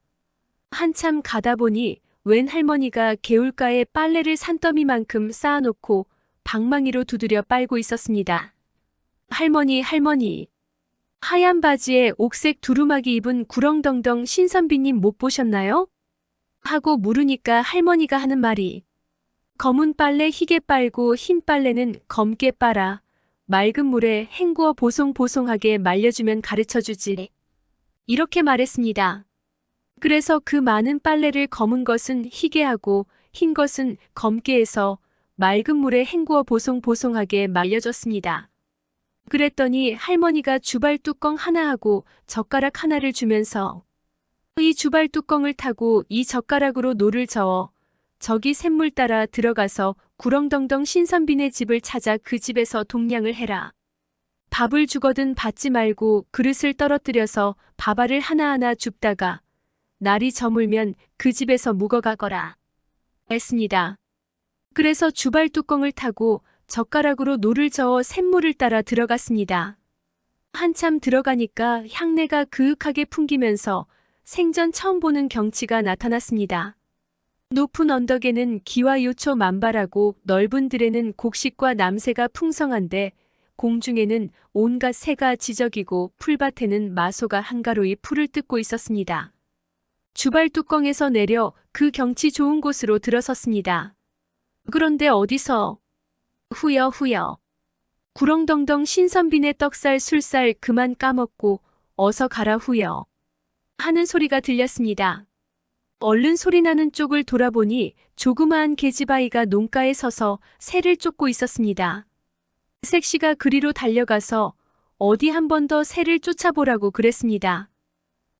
한참 가다 보니 웬 할머니가 개울가에 빨래를 산더미만큼 쌓아놓고 방망이로 두드려 빨고 있었습니다. 할머니, 할머니. 하얀 바지에 옥색 두루마기 입은 구렁덩덩 신선비님 못 보셨나요? 하고 물으니까 할머니가 하는 말이 검은 빨래 희게 빨고 흰 빨래는 검게 빨아 맑은 물에 헹구어 보송보송하게 말려주면 가르쳐주지. 이렇게 말했습니다. 그래서 그 많은 빨래를 검은 것은 희게 하고 흰 것은 검게 해서 맑은 물에 헹구어 보송보송하게 말려줬습니다. 그랬더니 할머니가 주발 뚜껑 하나 하고 젓가락 하나를 주면서 이 주발 뚜껑을 타고 이 젓가락으로 노를 저어 저기 샘물 따라 들어가서 구렁덩덩 신선비네 집을 찾아 그 집에서 동냥을 해라. 밥을 주거든 받지 말고 그릇을 떨어뜨려서 밥알을 하나하나 줍다가 날이 저물면 그 집에서 묵어가거라. 했습니다. 그래서 주발 뚜껑을 타고 젓가락으로 노를 저어 샘물을 따라 들어갔습니다. 한참 들어가니까 향내가 그윽하게 풍기면서 생전 처음 보는 경치가 나타났습니다. 높은 언덕에는 기와 요초 만발하고 넓은 들에는 곡식과 남새가 풍성한데 공중에는 온갖 새가 지저귀고 풀밭에는 마소가 한가로이 풀을 뜯고 있었습니다. 주발 뚜껑에서 내려 그 경치 좋은 곳으로 들어섰습니다. 그런데 어디서 후여 구렁덩덩 신선비네 떡살 술살 그만 까먹고 어서 가라 후여 하는 소리가 들렸습니다. 얼른 소리나는 쪽을 돌아보니 조그마한 계집아이가 논가에 서서 새를 쫓고 있었습니다. 색시가 그리로 달려가서 어디 한 번 더 새를 쫓아보라고 그랬습니다.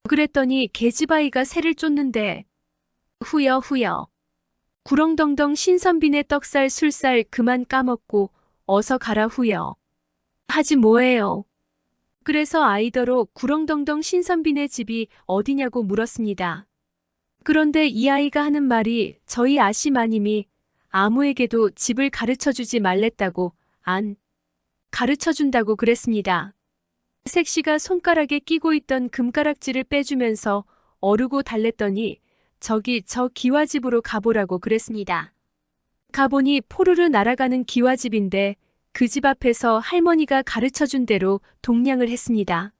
그랬더니 계집아이가 새를 쫓는데 후여 구렁덩덩 신선비네 떡살 술살 그만 까먹고 어서 가라 후여 하지 뭐해요. 그래서 아이더러 구렁덩덩 신선비네 집이 어디냐고 물었습니다. 그런데 이 아이가 하는 말이 저희 아씨마님이 아무에게도 집을 가르쳐주지 말랬다고 안 가르쳐준다고 그랬습니다. 색시가 손가락에 끼고 있던 금가락지를 빼주면서 어르고 달랬더니 저기 저 기와집으로 가보라고 그랬습니다. 가보니 포르르 날아가는 기와집인데 그 집 앞에서 할머니가 가르쳐준 대로 동냥을 했습니다.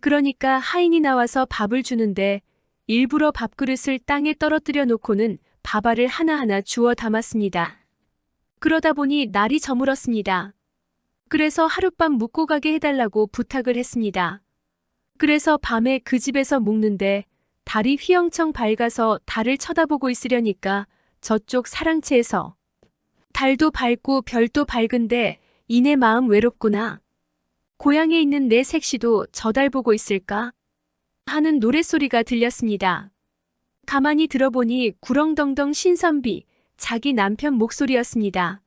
그러니까 하인이 나와서 밥을 주는데 일부러 밥그릇을 땅에 떨어뜨려 놓고는 밥알을 하나하나 주워 담았습니다. 그러다 보니 날이 저물었습니다. 그래서 하룻밤 묵고 가게 해달라고 부탁을 했습니다. 그래서 밤에 그 집에서 묵는데 달이 휘영청 밝아서 달을 쳐다보고 있으려니까 저쪽 사랑채에서 달도 밝고 별도 밝은데 이내 마음 외롭구나. 고향에 있는 내 색시도 저 달 보고 있을까? 하는 노랫소리가 들렸습니다. 가만히 들어보니 구렁덩덩 신선비, 자기 남편 목소리였습니다.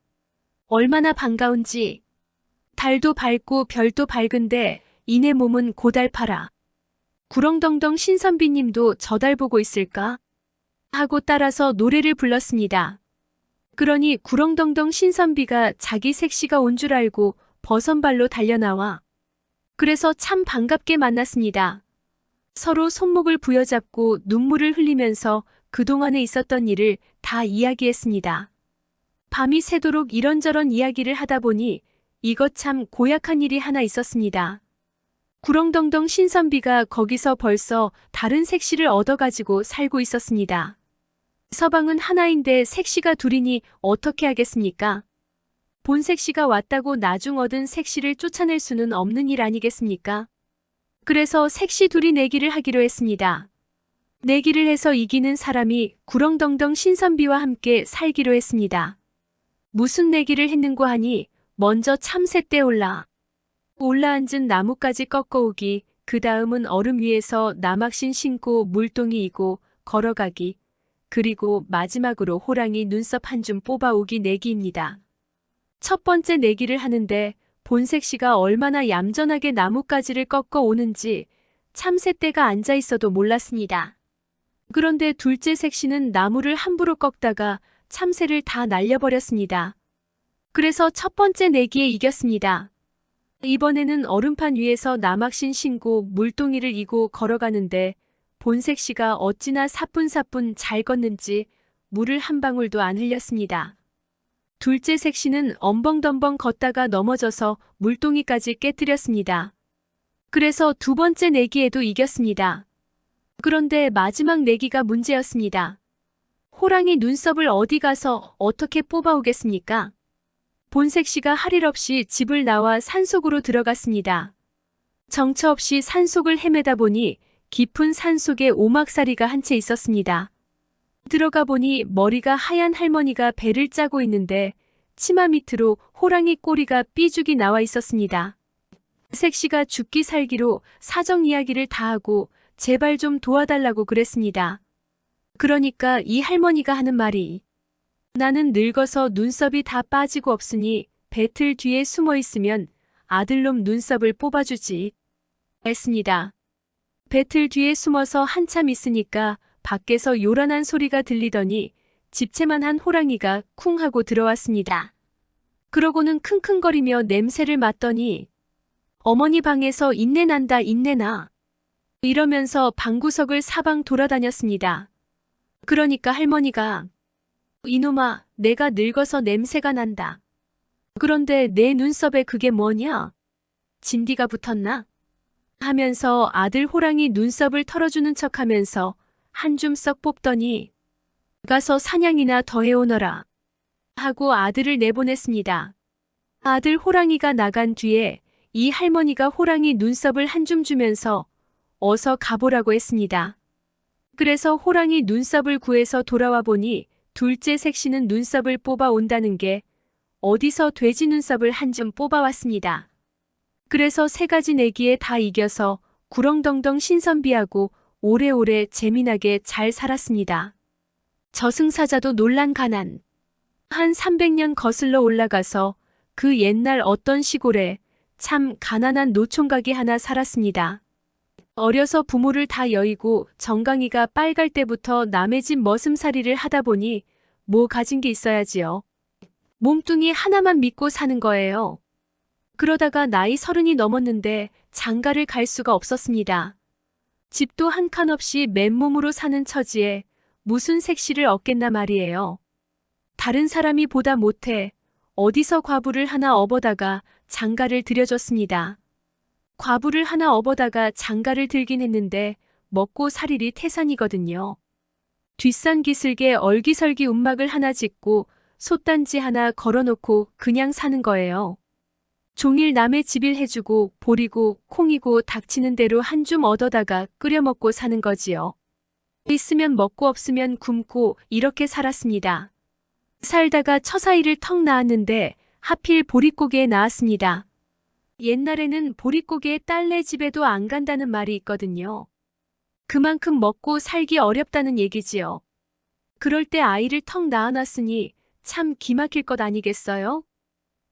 얼마나 반가운지. 달도 밝고 별도 밝은데 이내 몸은 고달파라. 구렁덩덩 신선비님도 저 달 보고 있을까? 하고 따라서 노래를 불렀습니다. 그러니 구렁덩덩 신선비가 자기 색시가 온 줄 알고 버선발로 달려나와. 그래서 참 반갑게 만났습니다. 서로 손목을 부여잡고 눈물을 흘리면서 그동안에 있었던 일을 다 이야기했습니다. 밤이 새도록 이런저런 이야기를 하다 보니 이것 참 고약한 일이 하나 있었습니다. 구렁덩덩 신선비가 거기서 벌써 다른 색시를 얻어가지고 살고 있었습니다. 서방은 하나인데 색시가 둘이니 어떻게 하겠습니까? 본 색시가 왔다고 나중 얻은 색시를 쫓아낼 수는 없는 일 아니겠습니까? 그래서 색시 둘이 내기를 하기로 했습니다. 내기를 해서 이기는 사람이 구렁덩덩 신선비와 함께 살기로 했습니다. 무슨 내기를 했는고 하니 먼저 참새 떼 올라앉은 나무까지 꺾어오기, 그 다음은 얼음 위에서 나막신 신고 물동이 이고 걸어가기, 그리고 마지막으로 호랑이 눈썹 한 줌 뽑아오기 내기입니다. 첫 번째 내기를 하는데 본색시가 얼마나 얌전하게 나뭇가지를 꺾어 오는지 참새떼가 앉아 있어도 몰랐습니다. 그런데 둘째 색시는 나무를 함부로 꺾다가 참새를 다 날려버렸습니다. 그래서 첫 번째 내기에 이겼습니다. 이번에는 얼음판 위에서 나막신 신고 물동이를 이고 걸어가는데 본색시가 어찌나 사뿐사뿐 잘 걷는지 물을 한 방울도 안 흘렸습니다. 둘째 색시는 엄벙덤벙 걷다가 넘어져서 물동이까지 깨뜨렸습니다. 그래서 두 번째 내기에도 이겼습니다. 그런데 마지막 내기가 문제였습니다. 호랑이 눈썹을 어디 가서 어떻게 뽑아오겠습니까? 본색시가 할 일 없이 집을 나와 산속으로 들어갔습니다. 정처 없이 산속을 헤매다 보니 깊은 산속에 오막살이가 한 채 있었습니다. 들어가 보니 머리가 하얀 할머니가 배를 짜고 있는데 치마 밑으로 호랑이 꼬리가 삐죽이 나와 있었습니다. 색시가 죽기 살기로 사정 이야기를 다 하고 제발 좀 도와달라고 그랬습니다. 그러니까 이 할머니가 하는 말이 나는 늙어서 눈썹이 다 빠지고 없으니 배틀 뒤에 숨어 있으면 아들놈 눈썹을 뽑아주지 했습니다. 배틀 뒤에 숨어서 한참 있으니까 밖에서 요란한 소리가 들리더니 집채만한 호랑이가 쿵 하고 들어왔습니다. 그러고는 킁킁거리며 냄새를 맡더니 어머니 방에서 인내난다 인내나 이러면서 방구석을 사방 돌아다녔습니다. 그러니까 할머니가 이놈아 내가 늙어서 냄새가 난다. 그런데 내 눈썹에 그게 뭐냐? 진디가 붙었나? 하면서 아들 호랑이 눈썹을 털어주는 척하면서 한 줌 썩 뽑더니 가서 사냥이나 더 해오너라 하고 아들을 내보냈습니다. 아들 호랑이가 나간 뒤에 이 할머니가 호랑이 눈썹을 한 줌 주면서 어서 가보라고 했습니다. 그래서 호랑이 눈썹을 구해서 돌아와 보니 둘째 색시는 눈썹을 뽑아 온다는 게 어디서 돼지 눈썹을 한 줌 뽑아왔습니다. 그래서 세 가지 내기에 다 이겨서 구렁덩덩 신선비하고 오래오래 재미나게 잘 살았습니다. 저승사자도 놀란 가난. 한 300년 거슬러 올라가서 그 옛날 어떤 시골에 참 가난한 노총각이 하나 살았습니다. 어려서 부모를 다 여의고 정강이가 빨갈 때부터 남의 집 머슴살이를 하다 보니 뭐 가진 게 있어야지요. 몸뚱이 하나만 믿고 사는 거예요. 그러다가 나이 30이 넘었는데 장가를 갈 수가 없었습니다. 집도 한 칸 없이 맨몸으로 사는 처지에 무슨 색시를 얻겠나 말이에요. 다른 사람이 보다 못해 어디서 과부를 하나 업어다가 장가를 들여줬습니다. 과부를 하나 업어다가 장가를 들긴 했는데 먹고 살 일이 태산이거든요. 뒷산 기슭에 얼기설기 움막을 하나 짓고 솥단지 하나 걸어놓고 그냥 사는 거예요. 종일 남의 집일 해주고 보리고 콩이고 닥치는 대로 한 줌 얻어다가 끓여 먹고 사는 거지요. 있으면 먹고 없으면 굶고 이렇게 살았습니다. 살다가 처사이를 턱 낳았는데 하필 보릿고개에 낳았습니다. 옛날에는 보릿고개에 딸네 집에도 안 간다는 말이 있거든요. 그만큼 먹고 살기 어렵다는 얘기지요. 그럴 때 아이를 턱 낳아놨으니 참 기막힐 것 아니겠어요?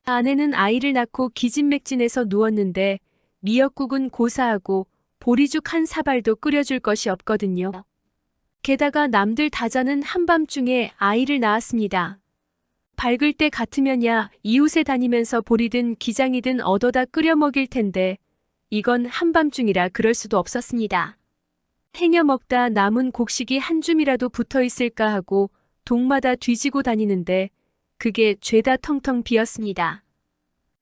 아내는 아이를 낳고 기진맥진해서 누웠는데 미역국은 고사하고 보리죽 한 사발도 끓여줄 것이 없거든요. 게다가 남들 다 자는 한밤중에 아이를 낳았습니다. 밝을 때 같으면야 이웃에 다니면서 보리든 기장이든 얻어다 끓여 먹일 텐데 이건 한밤중이라 그럴 수도 없었습니다. 행여 먹다 남은 곡식이 한 줌이라도 붙어 있을까 하고 독마다 뒤지고 다니는데 그게 죄다 텅텅 비었습니다.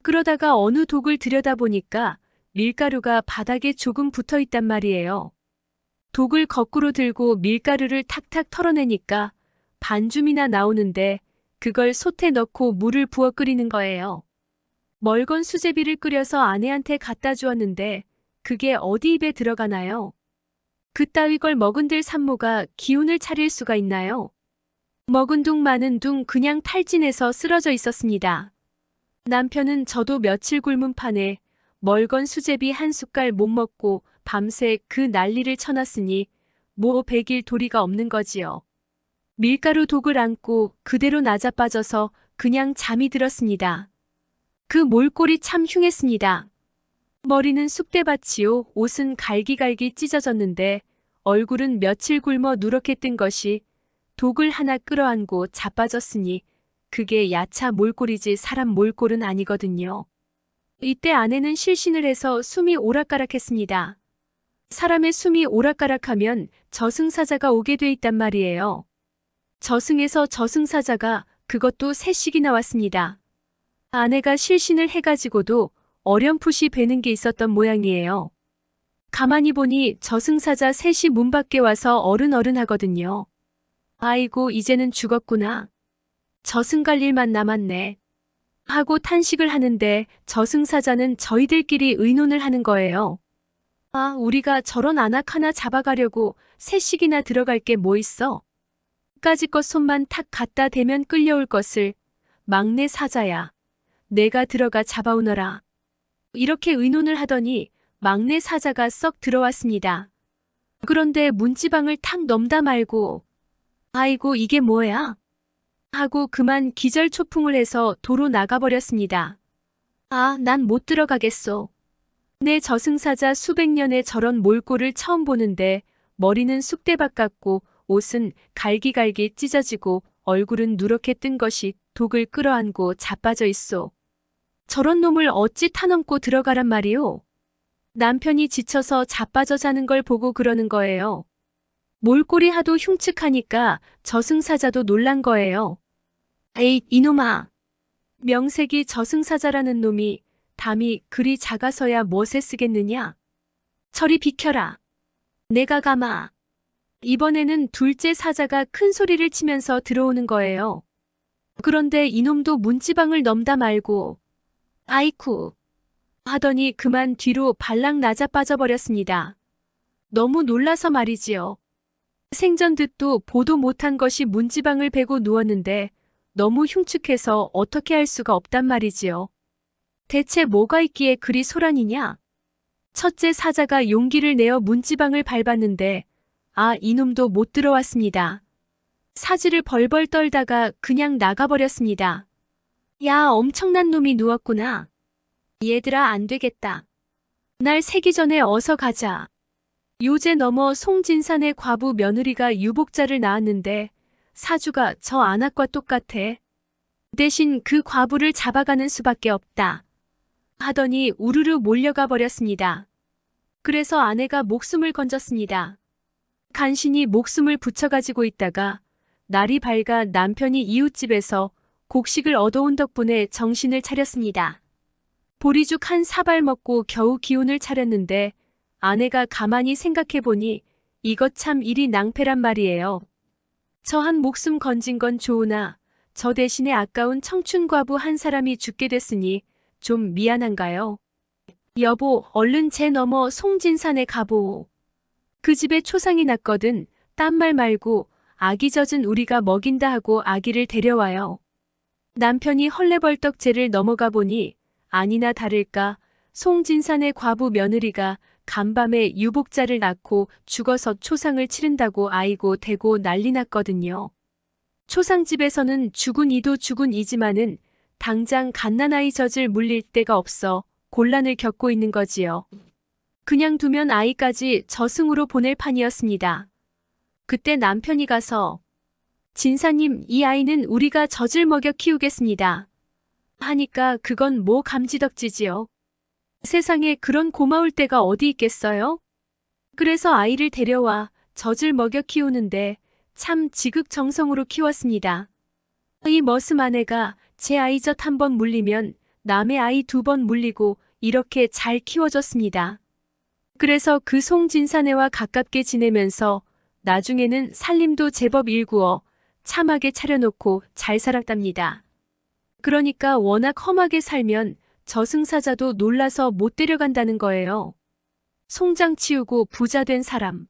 그러다가 어느 독을 들여다보니까 밀가루가 바닥에 조금 붙어 있단 말이에요. 독을 거꾸로 들고 밀가루를 탁탁 털어내니까 반줌이나 나오는데 그걸 솥에 넣고 물을 부어 끓이는 거예요. 멀건 수제비를 끓여서 아내한테 갖다 주었는데 그게 어디 입에 들어가나요? 그따위 걸 먹은들 산모가 기운을 차릴 수가 있나요? 먹은 둥 마는 둥 그냥 탈진해서 쓰러져 있었습니다. 남편은 저도 며칠 굶은 판에 멀건 수제비 한 숟갈 못 먹고 밤새 그 난리를 쳐놨으니 뭐 100일 도리가 없는 거지요. 밀가루 독을 안고 그대로 나자빠져서 그냥 잠이 들었습니다. 그 몰골이 참 흉했습니다. 머리는 쑥대밭이요, 옷은 갈기갈기 찢어졌는데 얼굴은 며칠 굶어 누렇게 뜬 것이 독을 하나 끌어안고 자빠졌으니 그게 야차 몰골이지 사람 몰골은 아니거든요. 이때 아내는 실신을 해서 숨이 오락가락했습니다. 사람의 숨이 오락가락하면 저승사자가 오게 돼 있단 말이에요. 저승에서 저승사자가 그것도 3씩이나 왔습니다. 아내가 실신을 해가지고도 어렴풋이 뵈는 게 있었던 모양이에요. 가만히 보니 저승사자 3이 문 밖에 와서 어른어른 하거든요. 아이고 이제는 죽었구나. 저승 갈 일만 남았네. 하고 탄식을 하는데 저승사자는 저희들끼리 의논을 하는 거예요. 아, 우리가 저런 안악 하나 잡아가려고 3씩이나 들어갈 게 뭐 있어? 까짓것 손만 탁 갖다 대면 끌려올 것을 막내 사자야. 내가 들어가 잡아오너라. 이렇게 의논을 하더니 막내 사자가 썩 들어왔습니다. 그런데 문지방을 탁 넘다 말고 아이고 이게 뭐야? 하고 그만 기절초풍을 해서 도로 나가버렸습니다. 아, 난 못 들어가겠소. 내 저승사자 수백 년에 저런 몰골을 처음 보는데 머리는 쑥대밭 같고 옷은 갈기갈기 찢어지고 얼굴은 누렇게 뜬 것이 독을 끌어안고 자빠져 있소. 저런 놈을 어찌 타넘고 들어가란 말이오. 남편이 지쳐서 자빠져 자는 걸 보고 그러는 거예요. 몰골이 하도 흉측하니까 저승사자도 놀란 거예요. 에이, 이놈아. 명색이 저승사자라는 놈이 담이 그리 작아서야 멋에 쓰겠느냐? 저리 비켜라. 내가 가마. 이번에는 둘째 사자가 큰 소리를 치면서 들어오는 거예요. 그런데 이놈도 문지방을 넘다 말고 아이쿠 하더니 그만 뒤로 발락 나자 빠져버렸습니다. 너무 놀라서 말이지요. 생전 듣도 보도 못한 것이 문지방을 베고 누웠는데 너무 흉측해서 어떻게 할 수가 없단 말이지요. 대체 뭐가 있기에 그리 소란이냐? 첫째 사자가 용기를 내어 문지방을 밟았는데 아, 이놈도 못 들어왔습니다. 사지를 벌벌 떨다가 그냥 나가버렸습니다. 야, 엄청난 놈이 누웠구나. 얘들아, 안 되겠다. 날 새기 전에 어서 가자. 요새 넘어 송진산의 과부 며느리가 유복자를 낳았는데 사주가 저 안악과 똑같아. 대신 그 과부를 잡아가는 수밖에 없다. 하더니 우르르 몰려가 버렸습니다. 그래서 아내가 목숨을 건졌습니다. 간신히 목숨을 붙여가지고 있다가 날이 밝아 남편이 이웃집에서 곡식을 얻어온 덕분에 정신을 차렸습니다. 보리죽 한 사발 먹고 겨우 기운을 차렸는데 아내가 가만히 생각해보니 이것 참 일이 낭패란 말이에요. 저 한 목숨 건진 건 좋으나 저 대신에 아까운 청춘 과부 한 사람이 죽게 됐으니 좀 미안한가요? 여보, 얼른 제 넘어 송진산에 가보오. 그 집에 초상이 났거든. 딴 말 말고 아기 젖은 우리가 먹인다 하고 아기를 데려와요. 남편이 헐레벌떡 제를 넘어가 보니 아니나 다를까 송진산의 과부 며느리가 간밤에 유복자를 낳고 죽어서 초상을 치른다고 아이고 대고 난리 났거든요. 초상집에서는 죽은 이도 죽은 이지만은 당장 갓난아이 젖을 물릴 데가 없어 곤란을 겪고 있는 거지요. 그냥 두면 아이까지 저승으로 보낼 판이었습니다. 그때 남편이 가서 진사님, 이 아이는 우리가 젖을 먹여 키우겠습니다. 하니까 그건 뭐 감지덕지지요. 세상에 그런 고마울 때가 어디 있겠어요? 그래서 아이를 데려와 젖을 먹여 키우는데 참 지극정성으로 키웠습니다. 이 머슴 아내가 제 아이 젖 한 번 물리면 남의 아이 2번 물리고 이렇게 잘 키워줬습니다. 그래서 그 송진사네와 가깝게 지내면서 나중에는 살림도 제법 일구어 참하게 차려놓고 잘 살았답니다. 그러니까 워낙 험하게 살면 저승사자도 놀라서 못 데려간다는 거예요. 송장 치우고 부자 된 사람.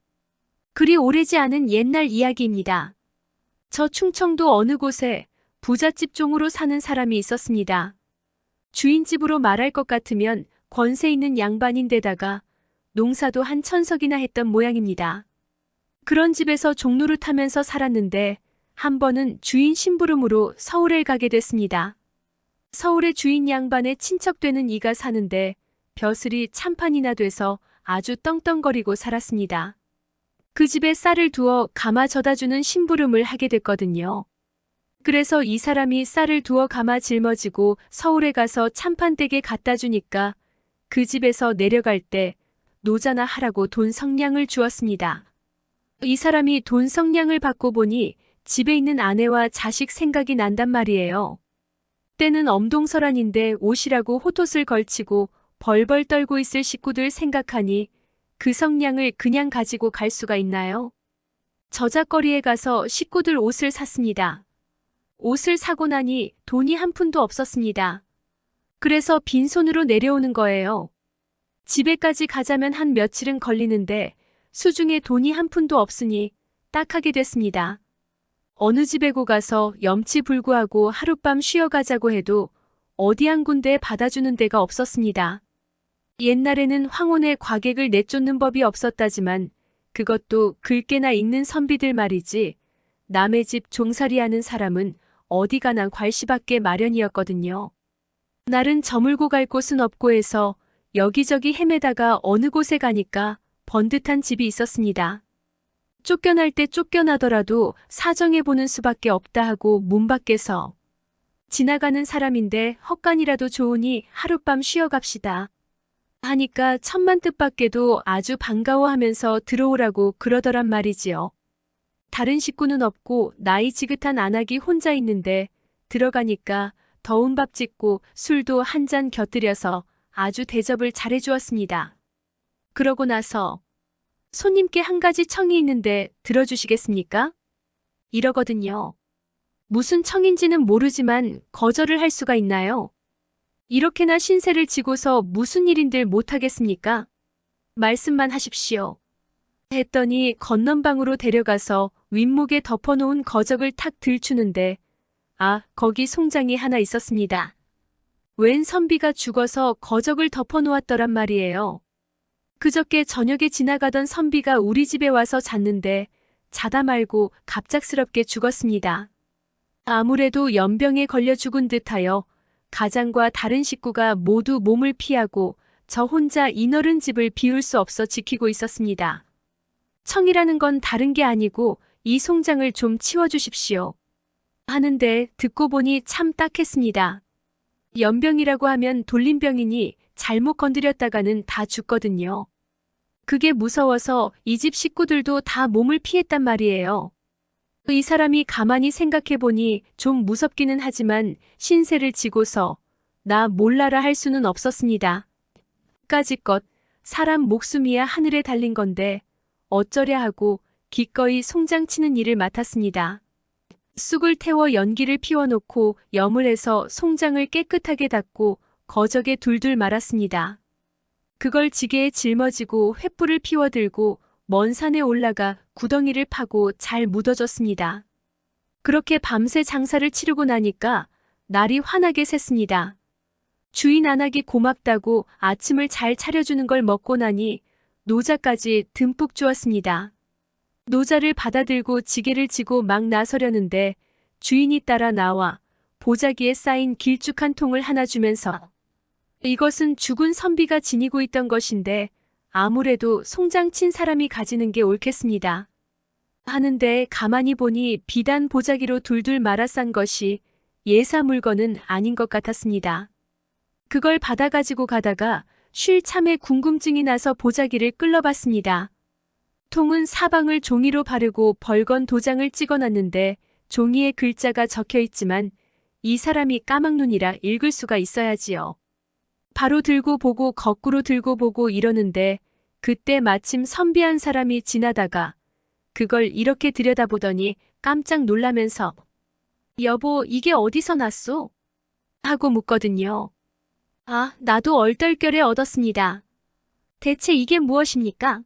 그리 오래지 않은 옛날 이야기입니다. 저 충청도 어느 곳에 부잣집 종으로 사는 사람이 있었습니다. 주인집으로 말할 것 같으면 권세 있는 양반인데다가 농사도 한 1000석이나 했던 모양입니다. 그런 집에서 종노릇하면서 살았는데 한 번은 주인 심부름으로 서울에 가게 됐습니다. 서울의 주인 양반의 친척 되는 이가 사는데 벼슬이 참판이나 돼서 아주 떵떵거리고 살았습니다. 그 집에 쌀을 두어 감아 져다주는 심부름을 하게 됐거든요. 그래서 이 사람이 쌀을 두어 감아 짊어지고 서울에 가서 참판댁에 갖다 주니까 그 집에서 내려갈 때 노자나 하라고 돈 성냥을 주었습니다. 이 사람이 돈 성냥을 받고 보니 집에 있는 아내와 자식 생각이 난단 말이에요. 때는 엄동설한인데 옷이라고 홑옷을 걸치고 벌벌 떨고 있을 식구들 생각하니 그 성냥을 그냥 가지고 갈 수가 있나요? 저작거리에 가서 식구들 옷을 샀습니다. 옷을 사고 나니 돈이 한 푼도 없었습니다. 그래서 빈손으로 내려오는 거예요. 집에까지 가자면 한 며칠은 걸리는데 수중에 돈이 한 푼도 없으니 딱하게 됐습니다. 어느 집에고 가서 염치불구하고 하룻밤 쉬어가자고 해도 어디 한 군데 받아주는 데가 없었습니다. 옛날에는 황혼에 과객을 내쫓는 법이 없었다지만 그것도 글깨나 읽는 선비들 말이지 남의 집 종살이하는 사람은 어디 가나 괄시받게 마련이었거든요. 날은 저물고 갈 곳은 없고 해서 여기저기 헤매다가 어느 곳에 가니까 번듯한 집이 있었습니다. 쫓겨날 때 쫓겨나더라도 사정해보는 수밖에 없다 하고 문 밖에서 지나가는 사람인데 헛간이라도 좋으니 하룻밤 쉬어갑시다 하니까 천만 뜻밖에도 아주 반가워하면서 들어오라고 그러더란 말이지요. 다른 식구는 없고 나이 지긋한 아낙이 혼자 있는데 들어가니까 더운 밥 짓고 술도 한 잔 곁들여서 아주 대접을 잘해주었습니다. 그러고 나서 손님께 한 가지 청이 있는데 들어주시겠습니까? 이러거든요. 무슨 청인지는 모르지만 거절을 할 수가 있나요? 이렇게나 신세를 지고서 무슨 일인들 못하겠습니까? 말씀만 하십시오. 했더니 건넌방으로 데려가서 윗목에 덮어놓은 거적을 탁 들추는데 거기 송장이 하나 있었습니다. 웬 선비가 죽어서 거적을 덮어놓았더란 말이에요. 그저께 저녁에 지나가던 선비가 우리 집에 와서 잤는데 자다 말고 갑작스럽게 죽었습니다. 아무래도 연병에 걸려 죽은 듯하여 가장과 다른 식구가 모두 몸을 피하고 저 혼자 이너른 집을 비울 수 없어 지키고 있었습니다. 청이라는 건 다른 게 아니고 이 송장을 좀 치워주십시오. 하는데 듣고 보니 참 딱했습니다. 연병이라고 하면 돌림병이니 잘못 건드렸다가는 다 죽거든요. 그게 무서워서 이 집 식구들도 다 몸을 피했단 말이에요. 이 사람이 가만히 생각해보니 좀 무섭기는 하지만 신세를 지고서 나 몰라라 할 수는 없었습니다. 까짓것 사람 목숨이야 하늘에 달린 건데 어쩌랴 하고 기꺼이 송장 치는 일을 맡았습니다. 쑥을 태워 연기를 피워놓고 염을 해서 송장을 깨끗하게 닦고 거적에 둘둘 말았습니다. 그걸 지게에 짊어지고 횃불을 피워들고 먼 산에 올라가 구덩이를 파고 잘 묻어줬습니다. 그렇게 밤새 장사를 치르고 나니까 날이 환하게 샜습니다. 주인 안하기 고맙다고 아침을 잘 차려주는 걸 먹고 나니 노자까지 듬뿍 주었습니다. 노자를 받아들고 지게를 지고 막 나서려는데 주인이 따라 나와 보자기에 쌓인 길쭉한 통을 하나 주면서 이것은 죽은 선비가 지니고 있던 것인데 아무래도 송장 친 사람이 가지는 게 옳겠습니다. 하는데 가만히 보니 비단 보자기로 둘둘 말아 싼 것이 예사 물건은 아닌 것 같았습니다. 그걸 받아가지고 가다가 쉴 참에 궁금증이 나서 보자기를 끌러봤습니다. 통은 사방을 종이로 바르고 벌건 도장을 찍어놨는데 종이에 글자가 적혀 있지만 이 사람이 까막눈이라 읽을 수가 있어야지요. 바로 들고 보고 거꾸로 들고 보고 이러는데 그때 마침 선비한 사람이 지나다가 그걸 이렇게 들여다보더니 깜짝 놀라면서 여보, 이게 어디서 났소? 하고 묻거든요. 아, 나도 얼떨결에 얻었습니다. 대체 이게 무엇입니까?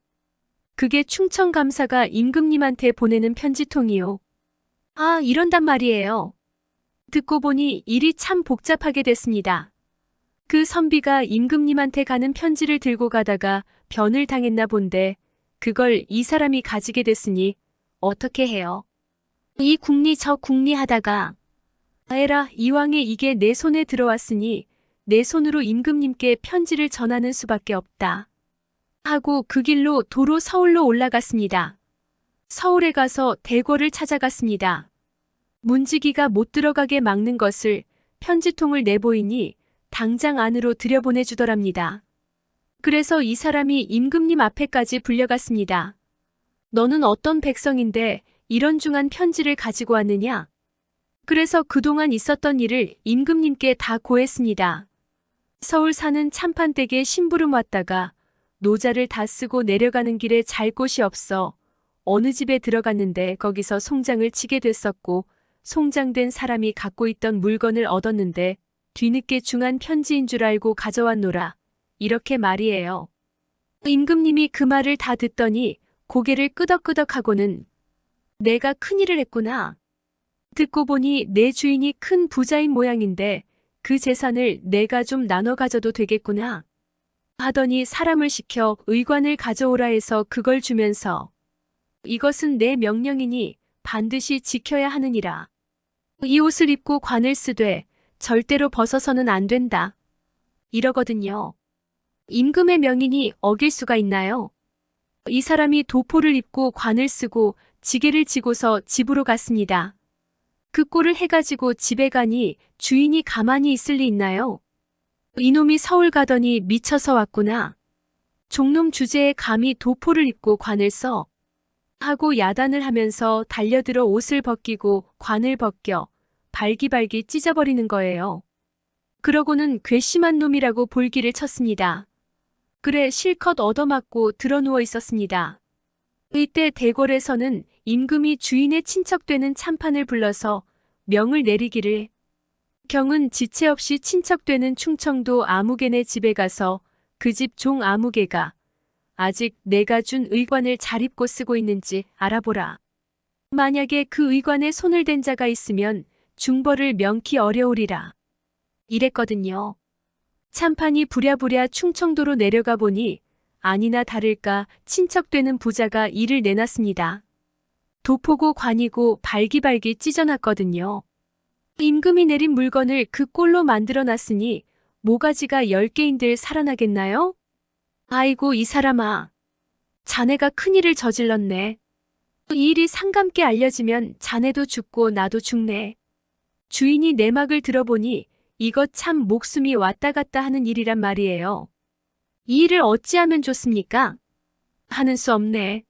그게 충청감사가 임금님한테 보내는 편지통이요. 아, 이런단 말이에요. 듣고 보니 일이 참 복잡하게 됐습니다. 그 선비가 임금님한테 가는 편지를 들고 가다가 변을 당했나 본데 그걸 이 사람이 가지게 됐으니 어떻게 해요? 이 궁리 저 궁리 하다가 에라, 이왕에 이게 내 손에 들어왔으니 내 손으로 임금님께 편지를 전하는 수밖에 없다. 하고 그 길로 도로 서울로 올라갔습니다. 서울에 가서 대궐을 찾아갔습니다. 문지기가 못 들어가게 막는 것을 편지통을 내보이니 당장 안으로 들여보내주더랍니다. 그래서 이 사람이 임금님 앞에까지 불려갔습니다. 너는 어떤 백성인데 이런 중한 편지를 가지고 왔느냐? 그래서 그동안 있었던 일을 임금님께 다 고했습니다. 서울 사는 참판댁에 심부름 왔다가 노자를 다 쓰고 내려가는 길에 잘 곳이 없어 어느 집에 들어갔는데 거기서 송장을 치게 됐었고 송장된 사람이 갖고 있던 물건을 얻었는데 뒤늦게 중한 편지인 줄 알고 가져왔노라. 이렇게 말이에요. 임금님이 그 말을 다 듣더니 고개를 끄덕끄덕하고는 내가 큰일을 했구나. 듣고 보니 내 주인이 큰 부자인 모양인데 그 재산을 내가 좀 나눠 가져도 되겠구나. 하더니 사람을 시켜 의관을 가져오라 해서 그걸 주면서 이것은 내 명령이니 반드시 지켜야 하느니라. 이 옷을 입고 관을 쓰되 절대로 벗어서는 안 된다. 이러거든요. 임금의 명이니 어길 수가 있나요? 이 사람이 도포를 입고 관을 쓰고 지게를 지고서 집으로 갔습니다. 그 꼴을 해가지고 집에 가니 주인이 가만히 있을 리 있나요? 이놈이 서울 가더니 미쳐서 왔구나. 종놈 주제에 감히 도포를 입고 관을 써. 하고 야단을 하면서 달려들어 옷을 벗기고 관을 벗겨 발기발기 찢어버리는 거예요. 그러고는 괘씸한 놈이라고 볼기를 쳤습니다. 그래 실컷 얻어맞고 드러누워 있었습니다. 이때 대궐에서는 임금이 주인의 친척되는 참판을 불러서 명을 내리기를 경은 지체 없이 친척되는 충청도 아무개네 집에 가서 그 집 종 아무개가 아직 내가 준 의관을 잘 입고 쓰고 있는지 알아보라. 만약에 그 의관에 손을 댄 자가 있으면 중벌을 명키 어려우리라. 이랬거든요. 참판이 부랴부랴 충청도로 내려가 보니 아니나 다를까 친척되는 부자가 일을 내놨습니다. 도포고 관이고 발기발기 찢어놨거든요. 임금이 내린 물건을 그 꼴로 만들어놨으니 모가지가 10개인들 살아나겠나요? 아이고 이 사람아. 자네가 큰일을 저질렀네. 이 일이 상감께 알려지면 자네도 죽고 나도 죽네. 주인이 내막을 들어보니 이것 참 목숨이 왔다 갔다 하는 일이란 말이에요. 이 일을 어찌하면 좋습니까? 하는 수 없네.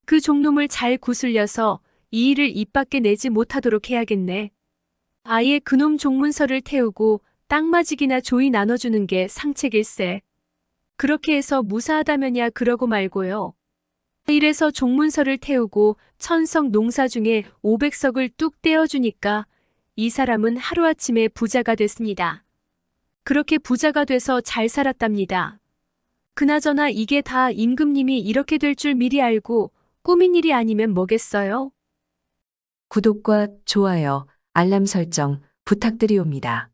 그 종놈을 잘 구슬려서 이 일을 입 밖에 내지 못하도록 해야겠네. 아예 그놈 종문서를 태우고 땅마직이나 조이 나눠주는 게 상책일세. 그렇게 해서 무사하다면야 그러고 말고요. 이래서 종문서를 태우고 천석 농사 중에 500석을 뚝 떼어주니까 이 사람은 하루아침에 부자가 됐습니다. 그렇게 부자가 돼서 잘 살았답니다. 그나저나 이게 다 임금님이 이렇게 될 줄 미리 알고 꾸민 일이 아니면 뭐겠어요? 구독과 좋아요, 알람 설정 부탁드리옵니다.